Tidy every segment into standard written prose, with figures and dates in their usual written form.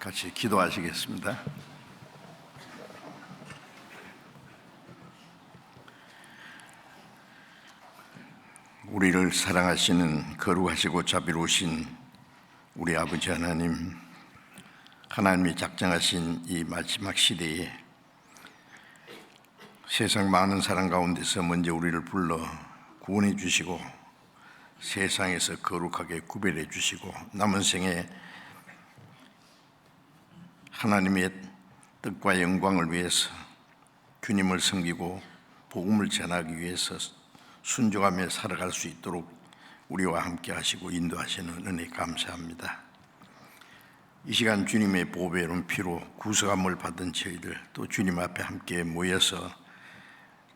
같이 기도하시겠습니다. 우리를 사랑하시는 거룩하시고 자비로우신 우리 아버지 하나님, 하나님이 작정하신 이 마지막 시대에 세상 많은 사람 가운데서 먼저 우리를 불러 구원해 주시고 세상에서 거룩하게 구별해 주시고 남은 생에 하나님의 뜻과 영광을 위해서 주님을 섬기고 복음을 전하기 위해서 순종하며 살아갈 수 있도록 우리와 함께 하시고 인도하시는 은혜 감사합니다. 이 시간 주님의 보배로운 피로 구속함을 받은 저희들, 또 주님 앞에 함께 모여서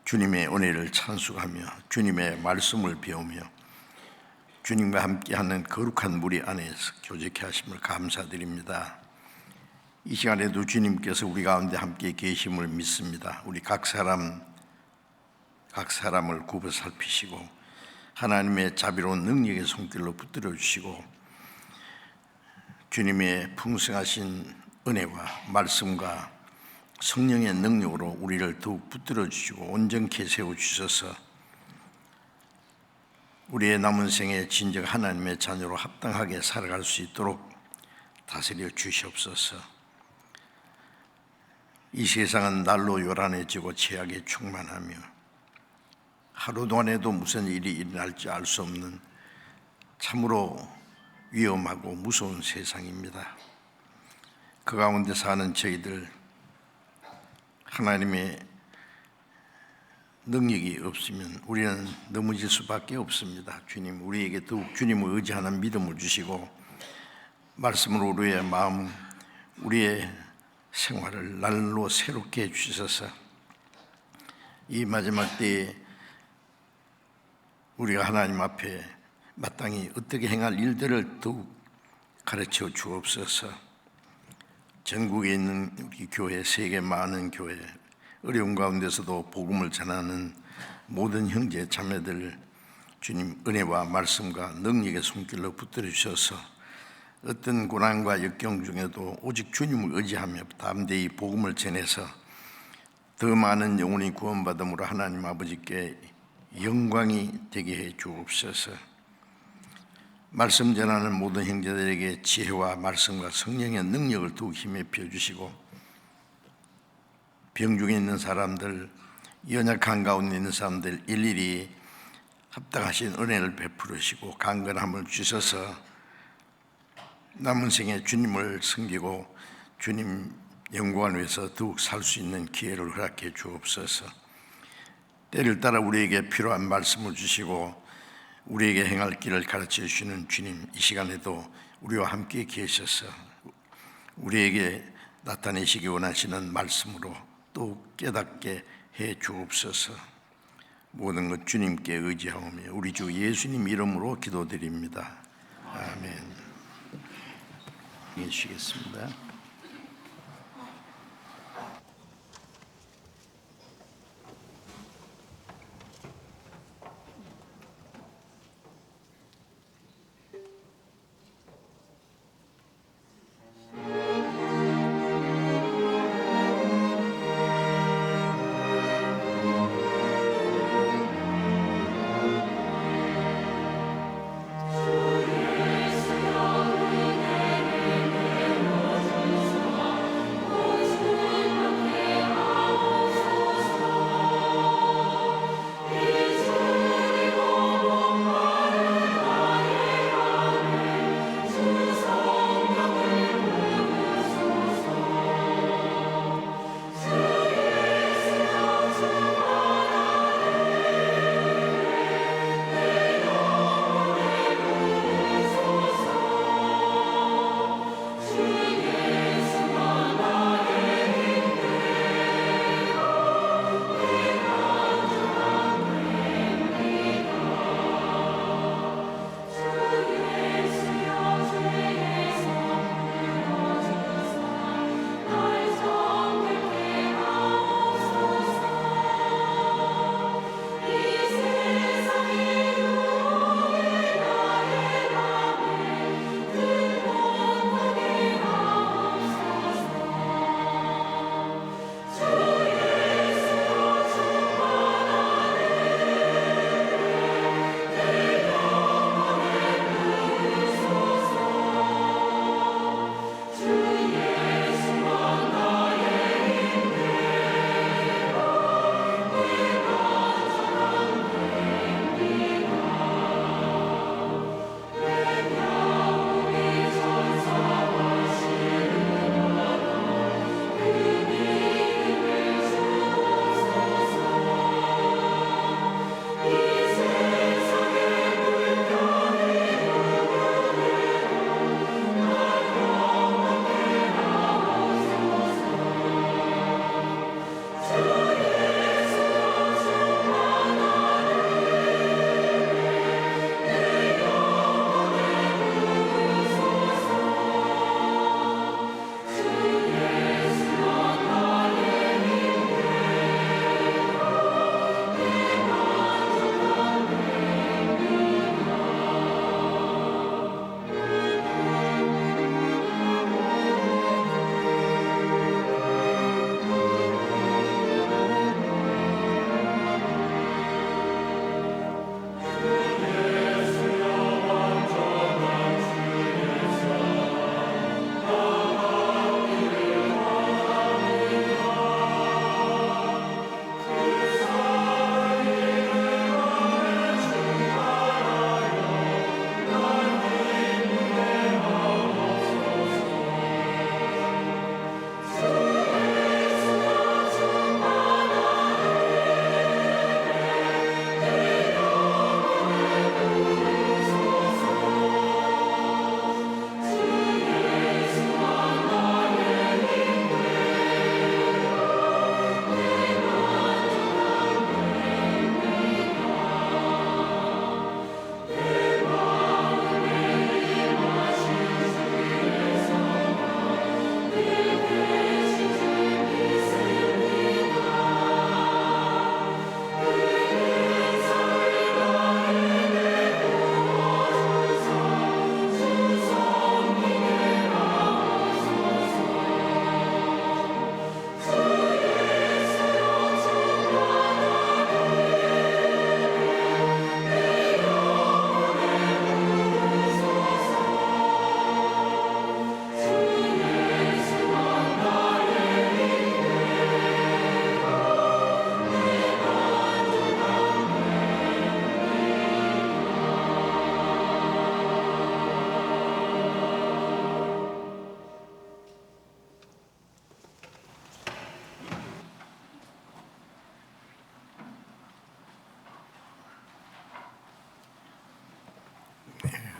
주님의 은혜를 찬송하며 주님의 말씀을 배우며 주님과 함께하는 거룩한 무리 안에서 교제케 하심을 감사드립니다. 이 시간에도 주님께서 우리 가운데 함께 계심을 믿습니다. 우리 각 사람을 굽어 살피시고 하나님의 자비로운 능력의 손길로 붙들어 주시고 주님의 풍성하신 은혜와 말씀과 성령의 능력으로 우리를 더욱 붙들어 주시고 온전케 세워 주셔서 우리의 남은 생에 진정 하나님의 자녀로 합당하게 살아갈 수 있도록 다스려 주시옵소서. 이 세상은 날로 요란해지고 죄악에 충만하며 하루 동안에도 무슨 일이 일어날지 알 수 없는 참으로 위험하고 무서운 세상입니다. 그 가운데 사는 저희들, 하나님의 능력이 없으면 우리는 넘어질 수밖에 없습니다. 주님, 우리에게 더욱 주님을 의지하는 믿음을 주시고 말씀으로 우리의 마음, 우리의 생활을 날로 새롭게 해주셔서 이 마지막 때에 우리가 하나님 앞에 마땅히 어떻게 행할 일들을 더욱 가르쳐 주옵소서. 전국에 있는 우리 교회, 세계 많은 교회, 어려운 가운데서도 복음을 전하는 모든 형제 자매들, 주님 은혜와 말씀과 능력의 손길로 붙들어 주셔서 어떤 고난과 역경 중에도 오직 주님을 의지하며 담대히 복음을 전해서 더 많은 영혼이 구원받음으로 하나님 아버지께 영광이 되게 해 주옵소서. 말씀 전하는 모든 형제들에게 지혜와 말씀과 성령의 능력을 더욱 힘에 피워주시고 병 중에 있는 사람들, 연약한 가운데 있는 사람들 일일이 합당하신 은혜를 베풀으시고 강건함을 주셔서 남은 생에 주님을 섬기고 주님 영광을 위해서 더욱 살 수 있는 기회를 허락해 주옵소서. 때를 따라 우리에게 필요한 말씀을 주시고 우리에게 행할 길을 가르쳐 주시는 주님, 이 시간에도 우리와 함께 계셔서 우리에게 나타내시기 원하시는 말씀으로 또 깨닫게 해 주옵소서. 모든 것 주님께 의지하오며 우리 주 예수님 이름으로 기도드립니다. 아멘. 계시겠습니다.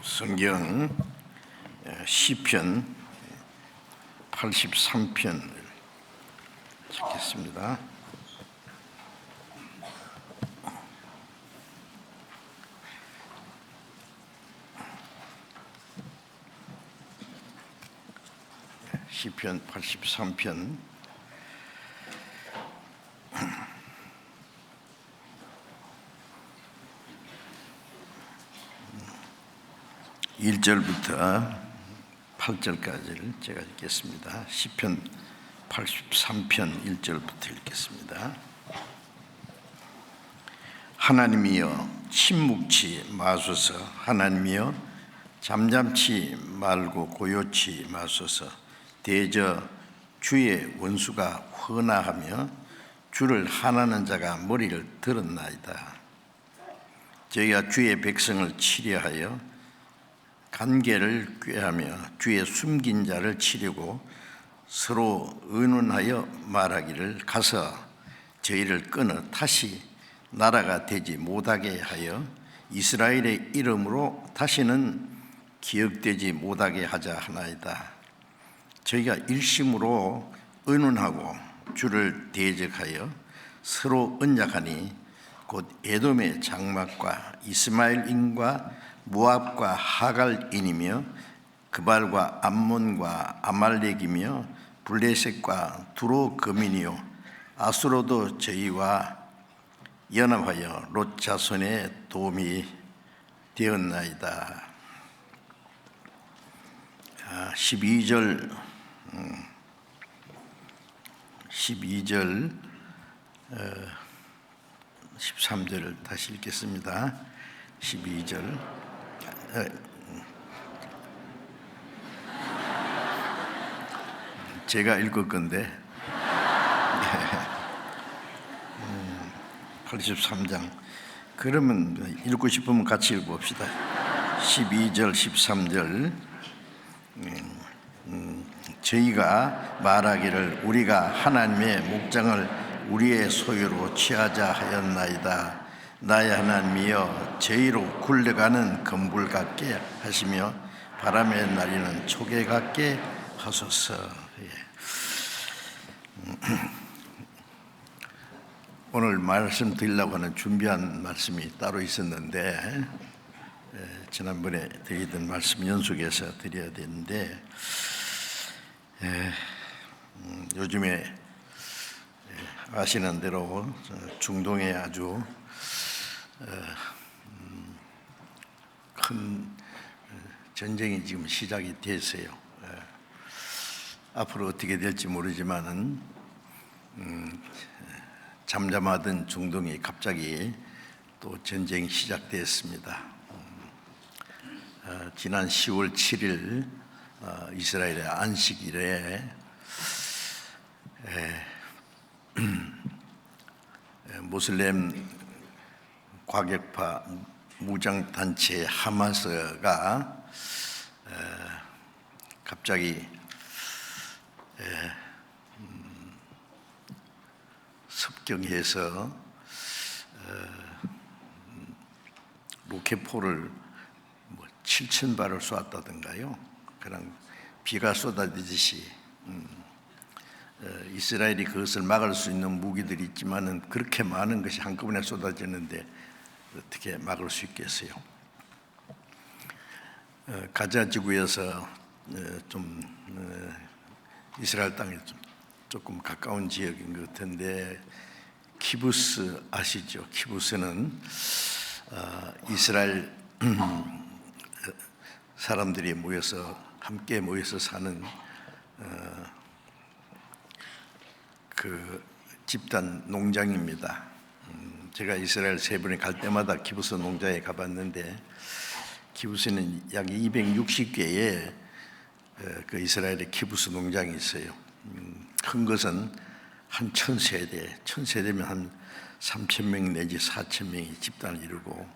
성경 시편 83편을 찾겠습니다. 시편 83편 1절부터 8절까지를 제가 읽겠습니다. 시편 83편 1절부터 읽겠습니다. 하나님이여 침묵치 마소서. 하나님이여 잠잠치 말고 고요치 마소서. 대저 주의 원수가 헌화하며 주를 한하는 자가 머리를 들었나이다. 저희가 주의 백성을 치려하여 간계를 꾀하며 주의 숨긴 자를 치려고 서로 의논하여 말하기를 가서 저희를 끊어 다시 나라가 되지 못하게 하여 이스라엘의 이름으로 다시는 기억되지 못하게 하자 하나이다. 저희가 일심으로 의논하고 주를 대적하여 서로 언약하니 곧 에돔의 장막과 이스마엘인과 모압과 하갈인이며 그발과 암몬과 아말렉이며 블레셋과 두로거민이요 아수로도 저희와 연합하여 롯 자손의 도움이 되었나이다. 12절 13절을 다시 읽겠습니다. 12절 제가 읽을 건데 83장 그러면 읽고 싶으면 같이 읽어봅시다. 12절 13절 저희가 말하기를 우리가 하나님의 목장을 우리의 소유로 취하자 하였나이다. 나의 하나님이여 저희로 굴러가는 검불 같게 하시며 바람에 날리는 초계 같게 하소서. 오늘 말씀드리려고 하는 준비한 말씀이 따로 있었는데 지난번에 드리던 말씀 연속해서 드려야 되는데 요즘에 아시는 대로 중동에 아주 큰 전쟁이 지금 시작이 됐어요. 앞으로 어떻게 될지 모르지만은 잠잠하던 중동이 갑자기 또 전쟁이 시작됐습니다. 지난 10월 7일 이스라엘의 안식일에 모슬렘 과격파 무장단체 하마스가 갑자기 습격해서 로켓포를 7,000발을 쏘았다던가요. 그냥 비가 쏟아지듯이 이스라엘이 그것을 막을 수 있는 무기들이 있지만은 그렇게 많은 것이 한꺼번에 쏟아지는데 어떻게 막을 수 있겠어요? 가자 지구에서 좀 이스라엘 땅에 조금 가까운 지역인 것 같은데 키부스 아시죠? 키부스는 이스라엘 사람들이 함께 모여서 사는 그 집단 농장입니다. 제가 이스라엘 세 번에 갈 때마다 키부스 농장에 가봤는데 키부스는 약 260개의 그 이스라엘의 키부스 농장이 있어요. 큰 것은 한 1000세대면 한 3,000명 내지 4,000명이 집단을 이루고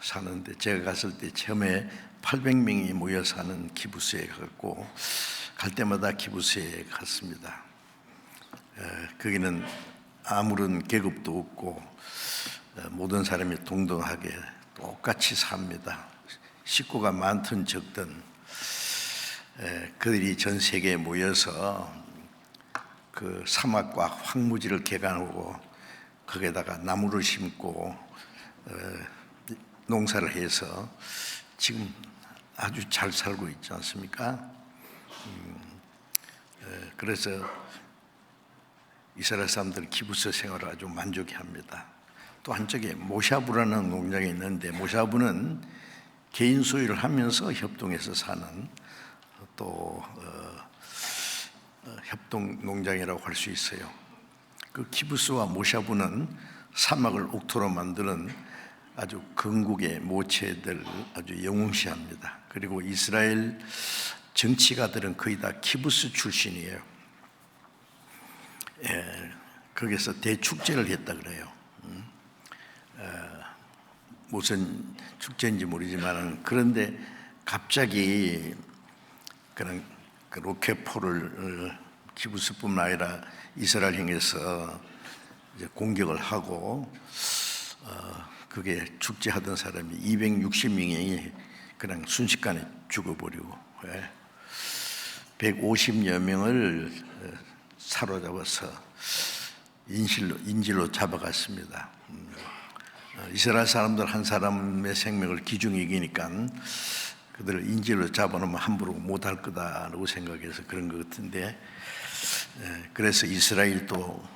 사는데 제가 갔을 때 처음에 800명이 모여 사는 키부스에 갔고 갈 때마다 키부스에 갔습니다. 거기는 아무런 계급도 없고 모든 사람이 동등하게 똑같이 삽니다. 식구가 많든 적든 그들이 전 세계에 모여서 그 사막과 황무지를 개간하고 거기에다가 나무를 심고 농사를 해서 지금 아주 잘 살고 있지 않습니까? 그래서 이스라엘 사람들은 기브스 생활을 아주 만족해합니다. 또 한쪽에 모샤부라는 농장이 있는데, 모샤부는 개인 소유를 하면서 협동해서 사는 또 협동 농장이라고 할 수 있어요. 그 키부스와 모샤부는 사막을 옥토로 만드는 아주 건국의 모체들, 아주 영웅시합니다. 그리고 이스라엘 정치가들은 거의 다 키부스 출신이에요. 거기서 대축제를 했다 그래요. 무슨 축제인지 모르지만, 그런데 갑자기 그런 그 로켓포를 키부스뿐만 아니라 이스라엘 향해서 이제 공격을 하고 그게 축제하던 사람이 260명이 그냥 순식간에 죽어버리고 150여 명을 사로잡아서 인질로 잡아갔습니다. 이스라엘 사람들 한 사람의 생명을 기중에 이기니까 그들을 인질로 잡아놓으면 함부로 못할 거다라고 생각해서 그런 것 같은데, 그래서 이스라엘도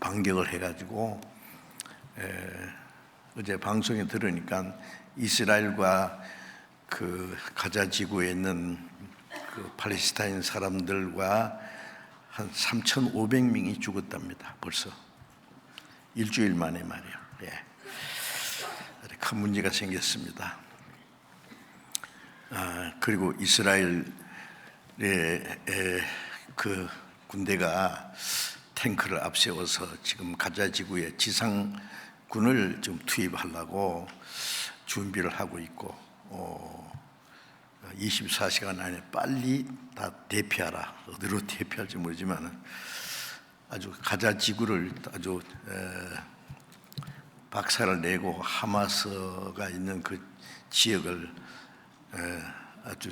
반격을 해가지고 어제 방송에 들으니까 이스라엘과 그 가자 지구에 있는 그 팔레스타인 사람들과 한 3,500명이 죽었답니다. 벌써 일주일 만에 말이에요. 큰 문제가 생겼습니다. 그리고 이스라엘의 그 군대가 탱크를 앞세워서 지금 가자 지구에 지상군을 좀 투입하려고 준비를 하고 있고, 24시간 안에 빨리 다 대피하라. 어디로 대피할지 모르지만 아주 가자 지구를 아주 박살을 내고 하마스가 있는 그 지역을 아주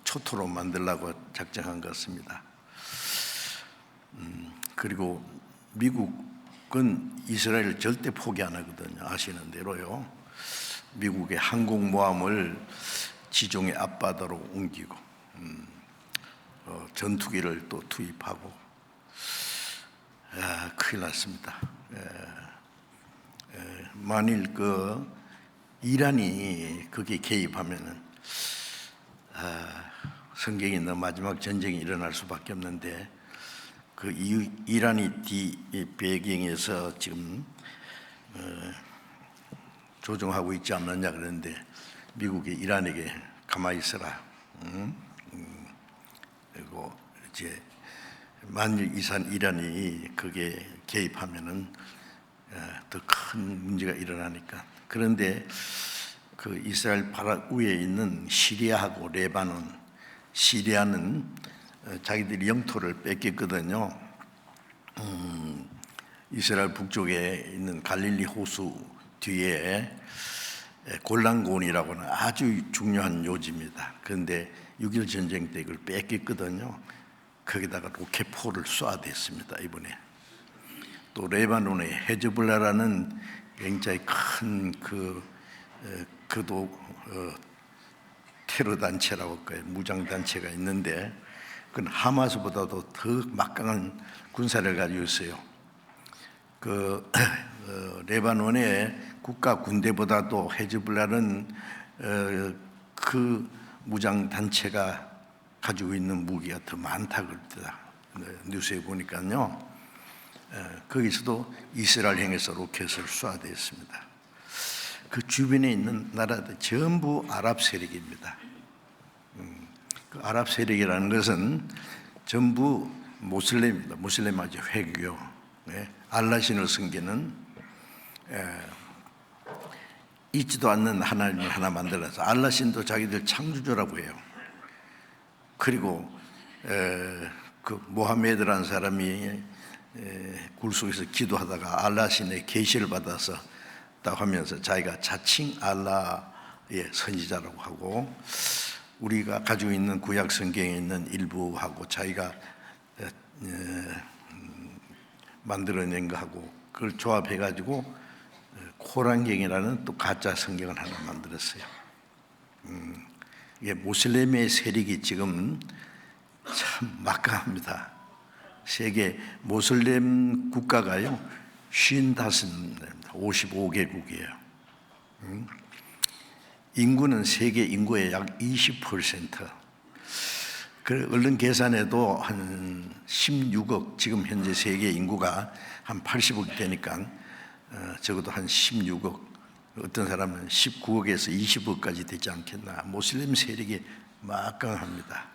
초토로 만들려고 작정한 것 같습니다. 그리고 미국은 이스라엘을 절대 포기 안 하거든요. 아시는 대로요. 미국의 항공모함을 지중해 앞바다로 옮기고 전투기를 또 투입하고 큰일 났습니다. 만일 그 이란이 거기에 개입하면은 성경에 있는 마지막 전쟁이 일어날 수밖에 없는데, 그 이란이 배경에서 지금 조종하고 있지 않느냐 그러는데, 미국이 이란에게 가만히 있어라. 그리고 이제 만일 이란이 거기에 개입하면은 더 큰 문제가 일어나니까. 그런데 그 이스라엘 바로 위에 있는 시리아하고 레바논, 시리아는 자기들이 영토를 뺏겼거든요. 이스라엘 북쪽에 있는 갈릴리 호수 뒤에 골란고원이라고는 아주 중요한 요지입니다. 그런데 6.1 전쟁 때 이걸 뺏겼거든요. 거기다가 로켓포를 쏴댔습니다, 이번에. 또 레바논의 헤즈볼라라는 굉장히 큰 그도 테러 단체라고 할까요? 무장 단체가 있는데, 그건 하마스보다도 더 막강한 군사를 가지고 있어요. 그 레바논의 국가 군대보다도 헤즈볼라는 그 무장 단체가 가지고 있는 무기가 더 많다고 그럽니다. 뉴스에 보니까요. 거기서도 이스라엘 향해서 로켓을 쏴댔습니다. 그 주변에 있는 나라들 전부 아랍 세력입니다. 그 아랍 세력이라는 것은 전부 모슬렘입니다. 모슬렘 아주 회교, 알라신을 섬기는 있지도 않는 하나님을 하나 만들어서, 알라신도 자기들 창조주라고 해요. 그리고 그 모하메드라는 사람이 굴 속에서 기도하다가 알라신의 계시를 받아서 딱 하면서 자기가 자칭 알라 선지자라고 하고, 우리가 가지고 있는 구약 성경에 있는 일부하고 자기가 만들어낸 거하고 그걸 조합해 가지고 코란경이라는 또 가짜 성경을 하나 만들었어요. 이게 모슬렘의 세력이 지금 참 막강합니다. 세계 모슬렘 국가가요 55개입니다. 55개국이에요. 인구는 세계 인구의 약 20%. 그 얼른 계산해도 한 16억, 지금 현재 세계 인구가 한 80억 되니까 적어도 한 16억, 어떤 사람은 19억에서 20억까지 되지 않겠나. 모슬렘 세력이 막강합니다.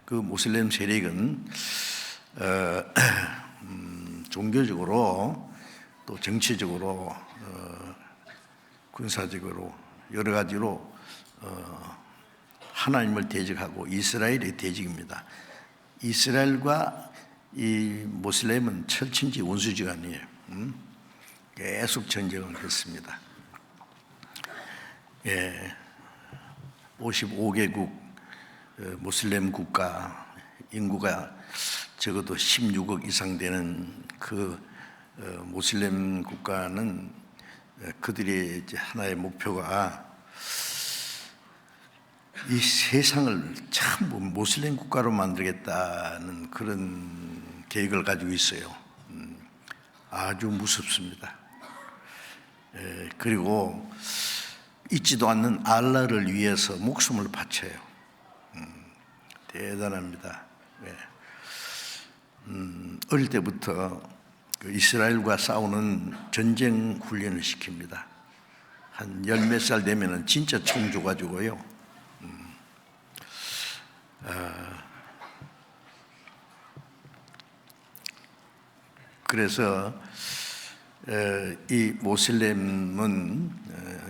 그 모슬렘 세력은 종교적으로 또 정치적으로 군사적으로 여러 가지로 하나님을 대적하고 이스라엘의 대적입니다. 이스라엘과 이 모슬렘은 철친지 원수지간이에요. 계속 전쟁을 했습니다. 55개국 모슬렘 국가, 인구가 적어도 16억 이상 되는 그 모슬렘 국가는 그들의 이제 하나의 목표가 이 세상을 전부 모슬렘 국가로 만들겠다는 그런 계획을 가지고 있어요. 아주 무섭습니다. 그리고 잊지도 않는 알라를 위해서 목숨을 바쳐요. 대단합니다. 어릴 때부터 그 이스라엘과 싸우는 전쟁 훈련을 시킵니다. 한 열 몇 살 되면은 진짜 총 줘가지고요. 그래서 이 모슬렘은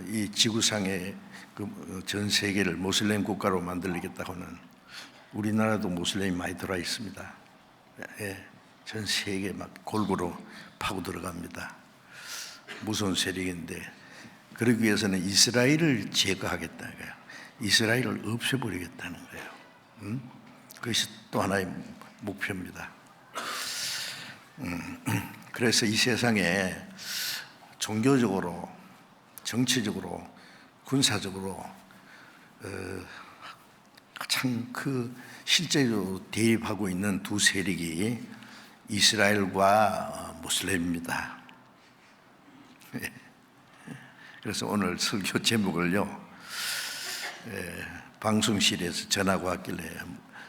이 지구상의 전 세계를 모슬렘 국가로 만들겠다고 하는, 우리나라도 모슬렘이 많이 들어와 있습니다. 전 세계 막 골고루 파고 들어갑니다. 무서운 세력인데, 그러기 위해서는 이스라엘을 제거하겠다는 거예요. 이스라엘을 없애버리겠다는 거예요. 그것이 또 하나의 목표입니다. 그래서 이 세상에 종교적으로, 정치적으로, 군사적으로 가장 그 실제로 대립하고 있는 두 세력이 이스라엘과 모슬렘입니다. 그래서 오늘 설교 제목을요, 방송실에서 전화가 왔길래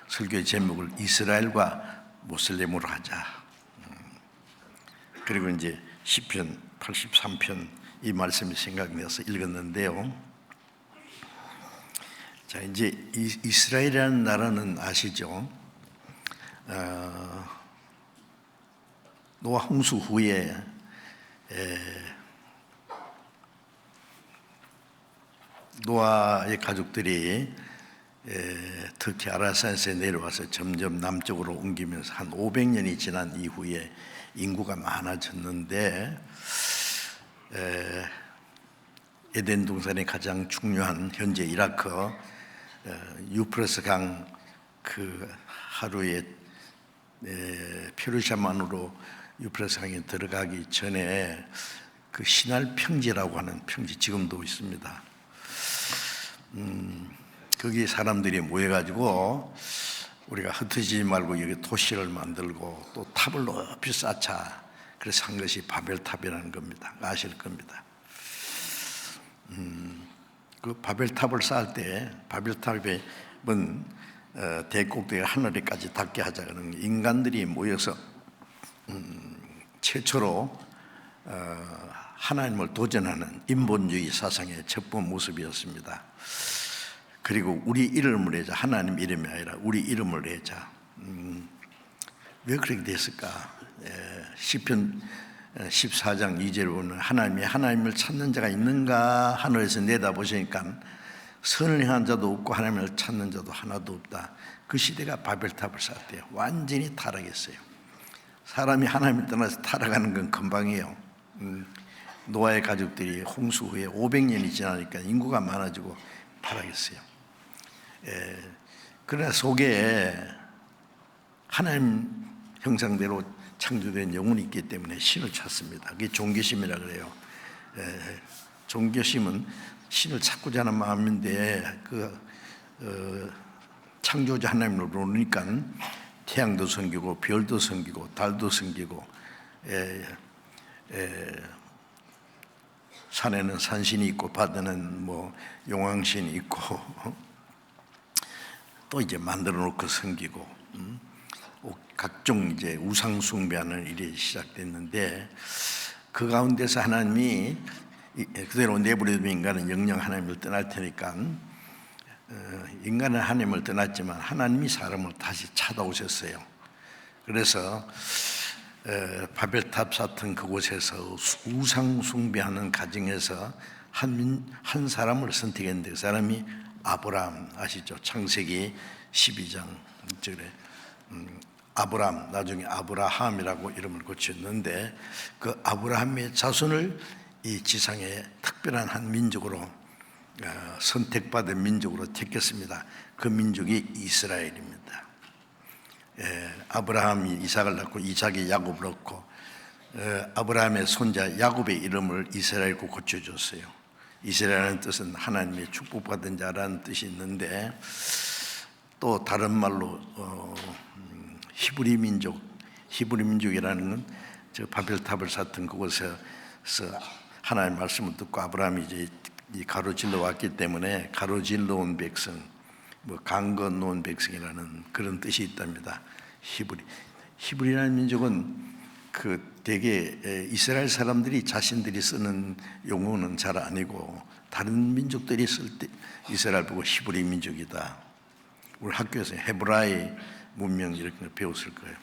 설교 제목을 이스라엘과 모슬렘으로 하자. 그리고 이제 시편 83편 이 말씀이 생각나서 읽었는데요. 자, 이제 이스라엘이라는 나라는 아시죠? 노아 홍수 후에 노아의 가족들이 특히 아라산에서 내려와서 점점 남쪽으로 옮기면서 한 500년이 지난 이후에 인구가 많아졌는데, 에덴 동산의 가장 중요한 현재 이라크 유프라스 강 그 하루에 페르시아만으로 유프라스 강에 들어가기 전에 그 시날 평지라고 하는 평지 지금도 있습니다. 거기 사람들이 모여가지고 우리가 흩어지지 말고 여기 도시를 만들고 또 탑을 높이 쌓자, 그래서 한 것이 바벨탑이라는 겁니다. 아실 겁니다. 그 바벨탑을 쌓을 때 바벨탑은 대꼭대기가 하늘에까지 닿게 하자는 인간들이 모여서 최초로 하나님을 도전하는 인본주의 사상의 첫 번 모습이었습니다. 그리고 우리 이름을 내자, 하나님 이름이 아니라 우리 이름을 내자. 왜 그렇게 됐을까? 시편 14장 2절을 보면 하나님이 하나님을 찾는 자가 있는가 하늘에서 내다보시니까 선을 행한 자도 없고 하나님을 찾는 자도 하나도 없다. 그 시대가 바벨탑을 쌓았대요. 완전히 타락했어요. 사람이 하나님을 떠나서 타락하는 건 금방이에요. 노아의 가족들이 홍수 후에 500년이 지나니까 인구가 많아지고 타락했어요. 그러나 속에 하나님 형상대로 창조된 영혼이 있기 때문에 신을 찾습니다. 그게 종교심이라 그래요. 종교심은 신을 찾고자 하는 마음인데 창조자 하나님을 모르니까 태양도 섬기고 별도 섬기고 달도 섬기고 산에는 산신이 있고 바다는 뭐 용왕신이 있고 또 이제 만들어 놓고 섬기고 각종 이제 우상 숭배하는 일이 시작됐는데 그 가운데서 하나님이 그대로 내버려두면 인간은 영영 하나님을 떠날 테니까 인간은 하나님을 떠났지만 하나님이 사람을 다시 찾아오셨어요. 그래서 바벨탑 같은 그곳에서 우상 숭배하는 가정에서 한 사람을 선택했는데 그 사람이 아브라함 아시죠? 창세기 12장 절에 아브라함, 나중에 아브라함이라고 이름을 고쳤는데 그 아브라함의 자손을 이 지상의 특별한 한 민족으로 선택받은 민족으로 택했습니다. 그 민족이 이스라엘입니다. 아브라함이 이삭을 낳고 이삭이 야곱을 낳고 아브라함의 손자 야곱의 이름을 이스라엘로 고쳐줬어요. 이스라엘의 뜻은 하나님의 축복받은 자라는 뜻이 있는데 또 다른 말로 히브리 민족이라는 건 저 바벨탑을 쌓던 그곳에서 하나님의 말씀을 듣고 아브라함이 이제 가로질러 왔기 때문에 가로질러 온 백성, 뭐 강 건너 온 백성이라는 그런 뜻이 있답니다. 히브리라는 민족은 대개 이스라엘 사람들이 자신들이 쓰는 용어는 잘 아니고 다른 민족들이 쓸 때 이스라엘 보고 히브리 민족이다. 우리 학교에서 헤브라이 문명 이렇게 배웠을 거예요.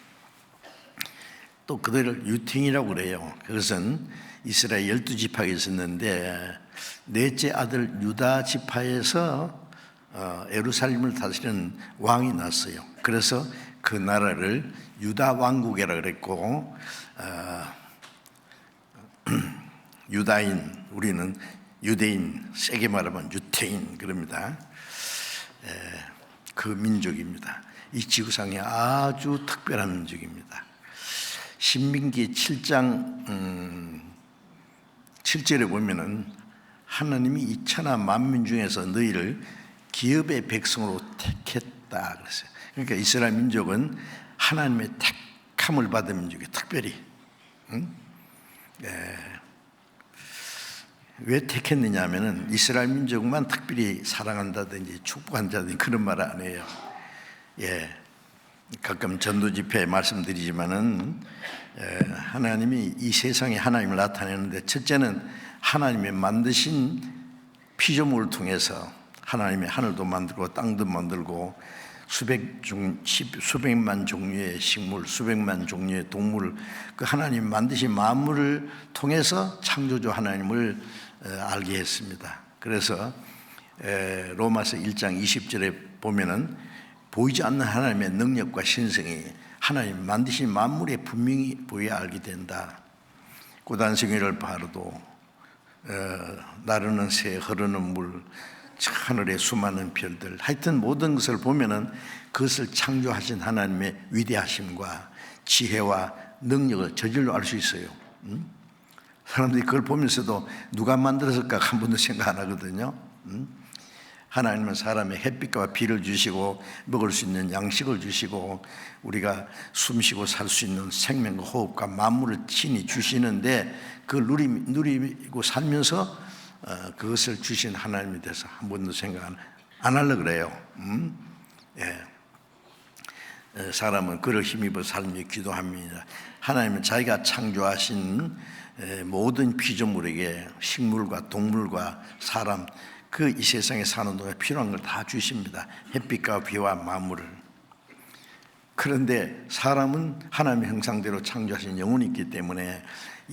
또 그들을 유팅이라고 그래요. 그것은 이스라엘 12지파가 있었는데 넷째 아들 유다 지파에서 예루살렘을 다스리는 왕이 났어요. 그래서 그 나라를 유다 왕국이라고 그랬고 유다인, 우리는 유대인, 세게 말하면 유태인 그럽니다. 그 민족입니다. 이 지구상에 아주 특별한 민족입니다. 신명기 7장 7절에 보면은 하나님이 이 천하 만민 중에서 너희를 기업의 백성으로 택했다 그랬어요. 그러니까 이스라엘 민족은 하나님의 택함을 받은 민족이에요. 특별히 왜 택했느냐 하면은 이스라엘 민족만 특별히 사랑한다든지 축복한다든지 그런 말 아니에요. 가끔 전도 집회에 말씀드리지만은 하나님이 이 세상에 하나님을 나타내는데 첫째는 하나님의 만드신 피조물을 통해서 하나님의 하늘도 만들고 땅도 만들고 수백만 종류의 식물, 수백만 종류의 동물, 그 하나님 만드신 만물을 통해서 창조주 하나님을 알게 했습니다. 그래서 로마서 1장 20절에 보면은 보이지 않는 하나님의 능력과 신성이 하나님 만드신 만물에 분명히 보여 알게 된다. 고단성이를 바르도 나르는 새, 흐르는 물, 하늘의 수많은 별들, 하여튼 모든 것을 보면은 그것을 창조하신 하나님의 위대하심과 지혜와 능력을 저절로 알 수 있어요. 사람들이 그걸 보면서도 누가 만들었을까 한 번도 생각 안 하거든요. 하나님은 사람의 햇빛과 비를 주시고 먹을 수 있는 양식을 주시고 우리가 숨쉬고 살 수 있는 생명과 호흡과 만물을 친히 주시는데 그걸 누리고 살면서 그것을 주신 하나님에 대해서 한 번도 생각 안 하려고 그래요. 사람은 그를 힘입어 삶에 기도합니다. 하나님은 자기가 창조하신 모든 피조물에게 식물과 동물과 사람 그 이 세상에 사는 동안 필요한 걸 다 주십니다. 햇빛과 비와 만물을. 그런데 사람은 하나님의 형상대로 창조하신 영혼이 있기 때문에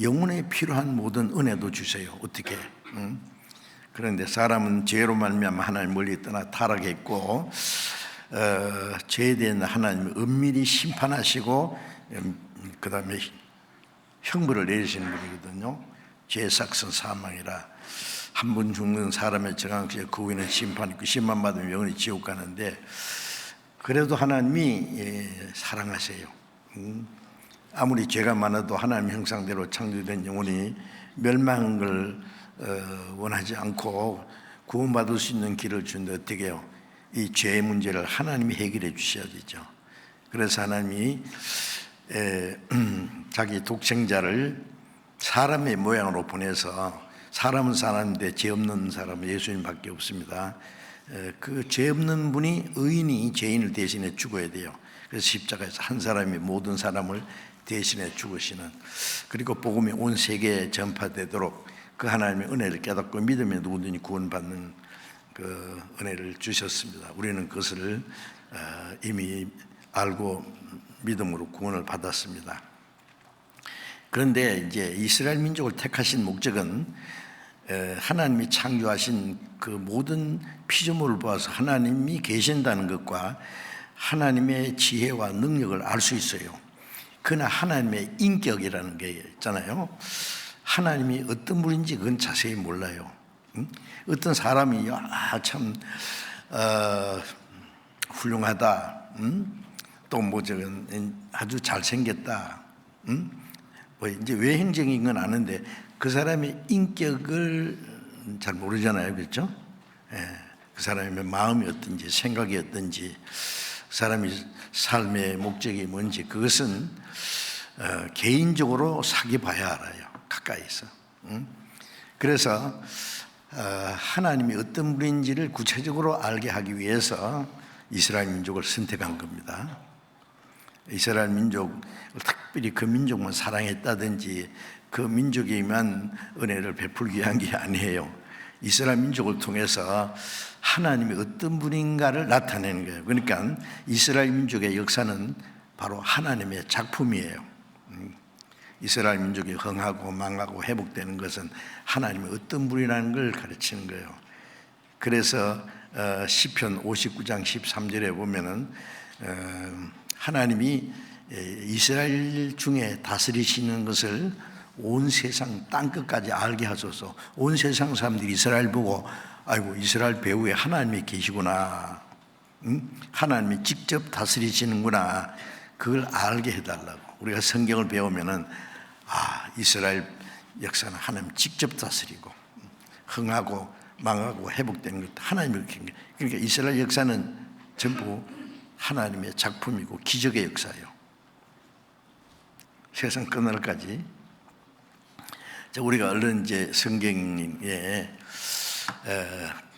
영혼에 필요한 모든 은혜도 주세요. 어떻게? 그런데 사람은 죄로 말미암아 하나님 멀리 떠나 타락했고 죄에 대한 하나님을 은밀히 심판하시고 그 다음에 형벌을 내리시는 분이거든요. 죄의 삭은 사망이라. 한 번 죽는 사람의 정황시에 그 후에는 심판 있고 심판 받으면 영원히 지옥 가는데, 그래도 하나님이 사랑하세요. 아무리 죄가 많아도 하나님 형상대로 창조된 영혼이 멸망한 걸 원하지 않고 구원받을 수 있는 길을 주는데 어떻게 해요? 이 죄의 문제를 하나님이 해결해 주셔야 되죠. 그래서 하나님이 자기 독생자를 사람의 모양으로 보내서, 사람은 사람인데 죄 없는 사람은 예수님밖에 없습니다. 그 죄 없는 분이, 의인이 죄인을 대신해 죽어야 돼요. 그래서 십자가에서 한 사람이 모든 사람을 대신해 죽으시는, 그리고 복음이 온 세계에 전파되도록 그 하나님의 은혜를 깨닫고 믿으면 누구든지 구원받는 그 은혜를 주셨습니다. 우리는 그것을 이미 알고 믿음으로 구원을 받았습니다. 그런데 이제 이스라엘 민족을 택하신 목적은 하나님이 창조하신 그 모든 피조물을 보아서 하나님이 계신다는 것과 하나님의 지혜와 능력을 알 수 있어요. 그러나 하나님의 인격이라는 게 있잖아요. 하나님이 어떤 분인지 그건 자세히 몰라요. 어떤 사람이 참 훌륭하다, 또 뭐 저건 아주 잘생겼다, 뭐 이제 외형적인 건 아는데 그 사람의 인격을 잘 모르잖아요, 그렇죠? 그 사람의 마음이 어떤지, 생각이 어떤지, 그 사람이 삶의 목적이 뭔지, 그것은 개인적으로 사귀어봐야 알아요, 가까이서. 그래서 하나님이 어떤 분인지를 구체적으로 알게 하기 위해서 이스라엘 민족을 선택한 겁니다. 이스라엘 민족, 특별히 그 민족만 사랑했다든지 그 민족에만 은혜를 베풀기 위한 게 아니에요. 이스라엘 민족을 통해서 하나님이 어떤 분인가를 나타내는 거예요. 그러니까 이스라엘 민족의 역사는 바로 하나님의 작품이에요. 이스라엘 민족이 흥하고 망하고 회복되는 것은 하나님이 어떤 분이라는 걸 가르치는 거예요. 그래서 시편 59장 13절에 보면은 하나님이 이스라엘 중에 다스리시는 것을 온 세상 땅끝까지 알게 하소서. 온 세상 사람들이 이스라엘 보고 아이고 이스라엘 배후에 하나님이 계시구나, 하나님이 직접 다스리시는구나, 그걸 알게 해달라고. 우리가 성경을 배우면은 이스라엘 역사는 하나님 직접 다스리고 흥하고 망하고 회복되는 것 하나님이 그렇게. 그러니까 이스라엘 역사는 전부 하나님의 작품이고 기적의 역사예요. 세상 끝날까지. 우리가 얼른 이제 성경에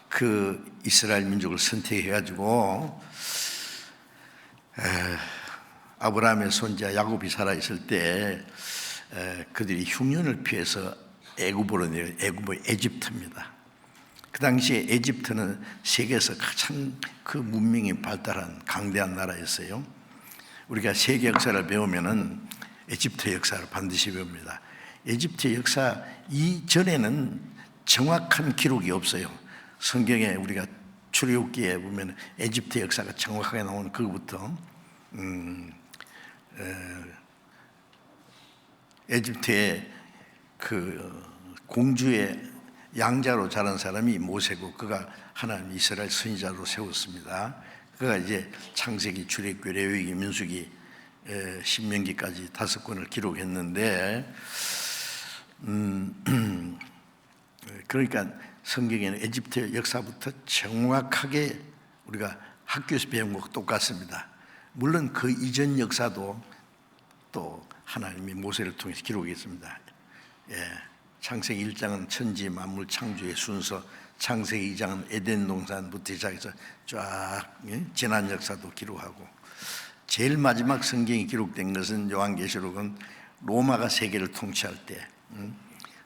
그 이스라엘 민족을 선택해가지고 아브라함의 손자 야곱이 살아 있을 때 그들이 흉년을 피해서 애굽으로 내려, 애굽의 에집트입니다. 그 당시에 에집트는 세계에서 가장 그 문명이 발달한 강대한 나라였어요. 우리가 세계 역사를 배우면은 에집트 역사를 반드시 배웁니다. 에집트 역사 이전에는 정확한 기록이 없어요. 성경에 우리가 출애굽기에 보면 에집트 역사가 정확하게 나오는 그거부터 에집트의 그 공주의 양자로 자란 사람이 모세고 그가 하나님 이스라엘 선지자로 세웠습니다. 그가 이제 창세기, 출애굽기, 레위기, 민수기, 신명기까지 5권을 기록했는데 그러니까 성경에는 에집트 역사부터 정확하게 우리가 학교에서 배운 것과 똑같습니다. 물론 그 이전 역사도 또 하나님이 모세를 통해서 기록했습니다. 창세기 1장은 천지 만물 창조의 순서, 창세기 2장은 에덴 동산부터 시작해서 쫙 지난 역사도 기록하고, 제일 마지막 성경이 기록된 것은 요한계시록은 로마가 세계를 통치할 때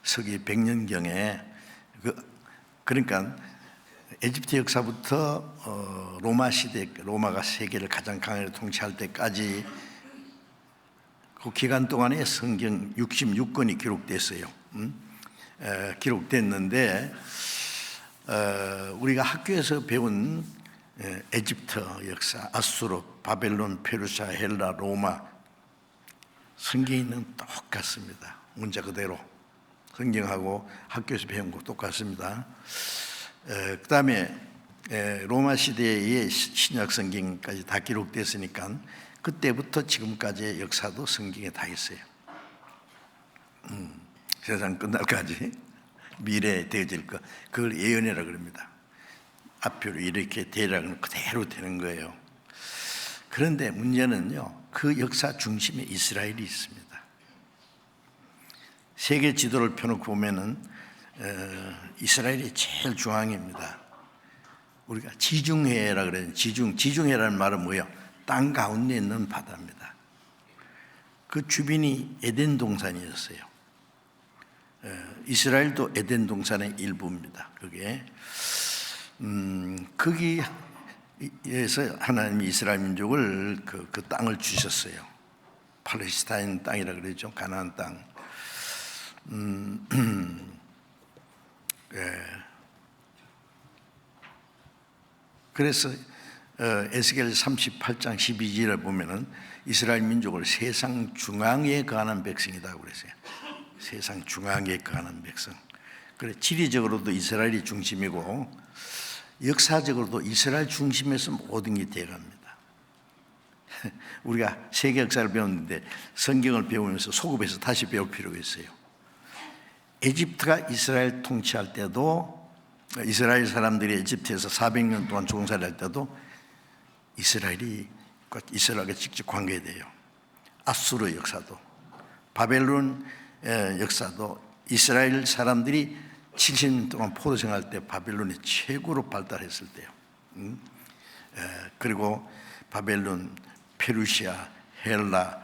서기 100년경에 그러니까 에집트 역사부터 로마 시대, 로마가 세계를 가장 강하게 통치할 때까지 그 기간 동안에 성경 66권이 기록됐어요. 기록됐는데 우리가 학교에서 배운 에집트 역사, 아수르, 바벨론, 페르시아, 헬라, 로마 성경에는 똑같습니다. 문자 그대로. 성경하고 학교에서 배운 거 똑같습니다. 그 다음에 로마 시대의 신약 성경까지 다 기록됐으니까 그때부터 지금까지의 역사도 성경에 다 있어요. 세상 끝날까지 미래에 되어질 것, 그걸 예언이라고 그럽니다. 앞으로 이렇게 되라는 그대로 되는 거예요. 그런데 문제는요, 그 역사 중심에 이스라엘이 있습니다. 세계 지도를 펴놓고 보면은 이스라엘이 제일 중앙입니다. 우리가 지중해라 그래요. 지중해라는 말은 뭐예요? 땅 가운데 있는 바다입니다. 그 주변이 에덴 동산이었어요. 이스라엘도 에덴 동산의 일부입니다. 그게 거기에서 하나님이 이스라엘 민족을 그 땅을 주셨어요. 팔레스타인 땅이라 그러죠. 가나안 땅. 그래서 에스겔 38장 12절을 보면은 이스라엘 민족을 세상 중앙에 거하는 백성이라고 그랬어요. 세상 중앙에 거하는 백성. 그래, 지리적으로도 이스라엘이 중심이고 역사적으로도 이스라엘 중심에서 모든 게 되어갑니다. 우리가 세계 역사를 배웠는데 성경을 배우면서 소급해서 다시 배울 필요가 있어요. 에집트가 이스라엘 통치할 때도, 이스라엘 사람들이 에집트에서 400년 동안 종살이할 때도 이스라엘과 직접 관계돼요. 아수르 역사도, 바벨론 역사도 이스라엘 사람들이 70년 동안 포로 생활할 때 바벨론이 최고로 발달했을 때요. 그리고 바벨론, 페르시아, 헬라,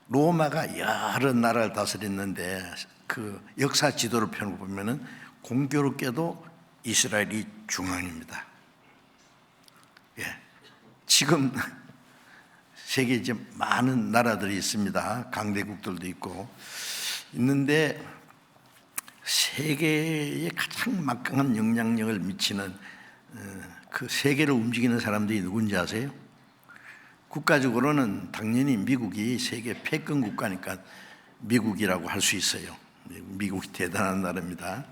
로마가 여러 나라를 다스렸는데 그 역사 지도를 펴놓고 보면은 공교롭게도 이스라엘이 중앙입니다. 지금 세계에 이제 많은 나라들이 있습니다. 강대국들도 있고 있는데 세계에 가장 막강한 영향력을 미치는 그 세계를 움직이는 사람들이 누군지 아세요? 국가적으로는 당연히 미국이 세계 패권 국가니까 미국이라고 할 수 있어요. 미국이 대단한 나라입니다.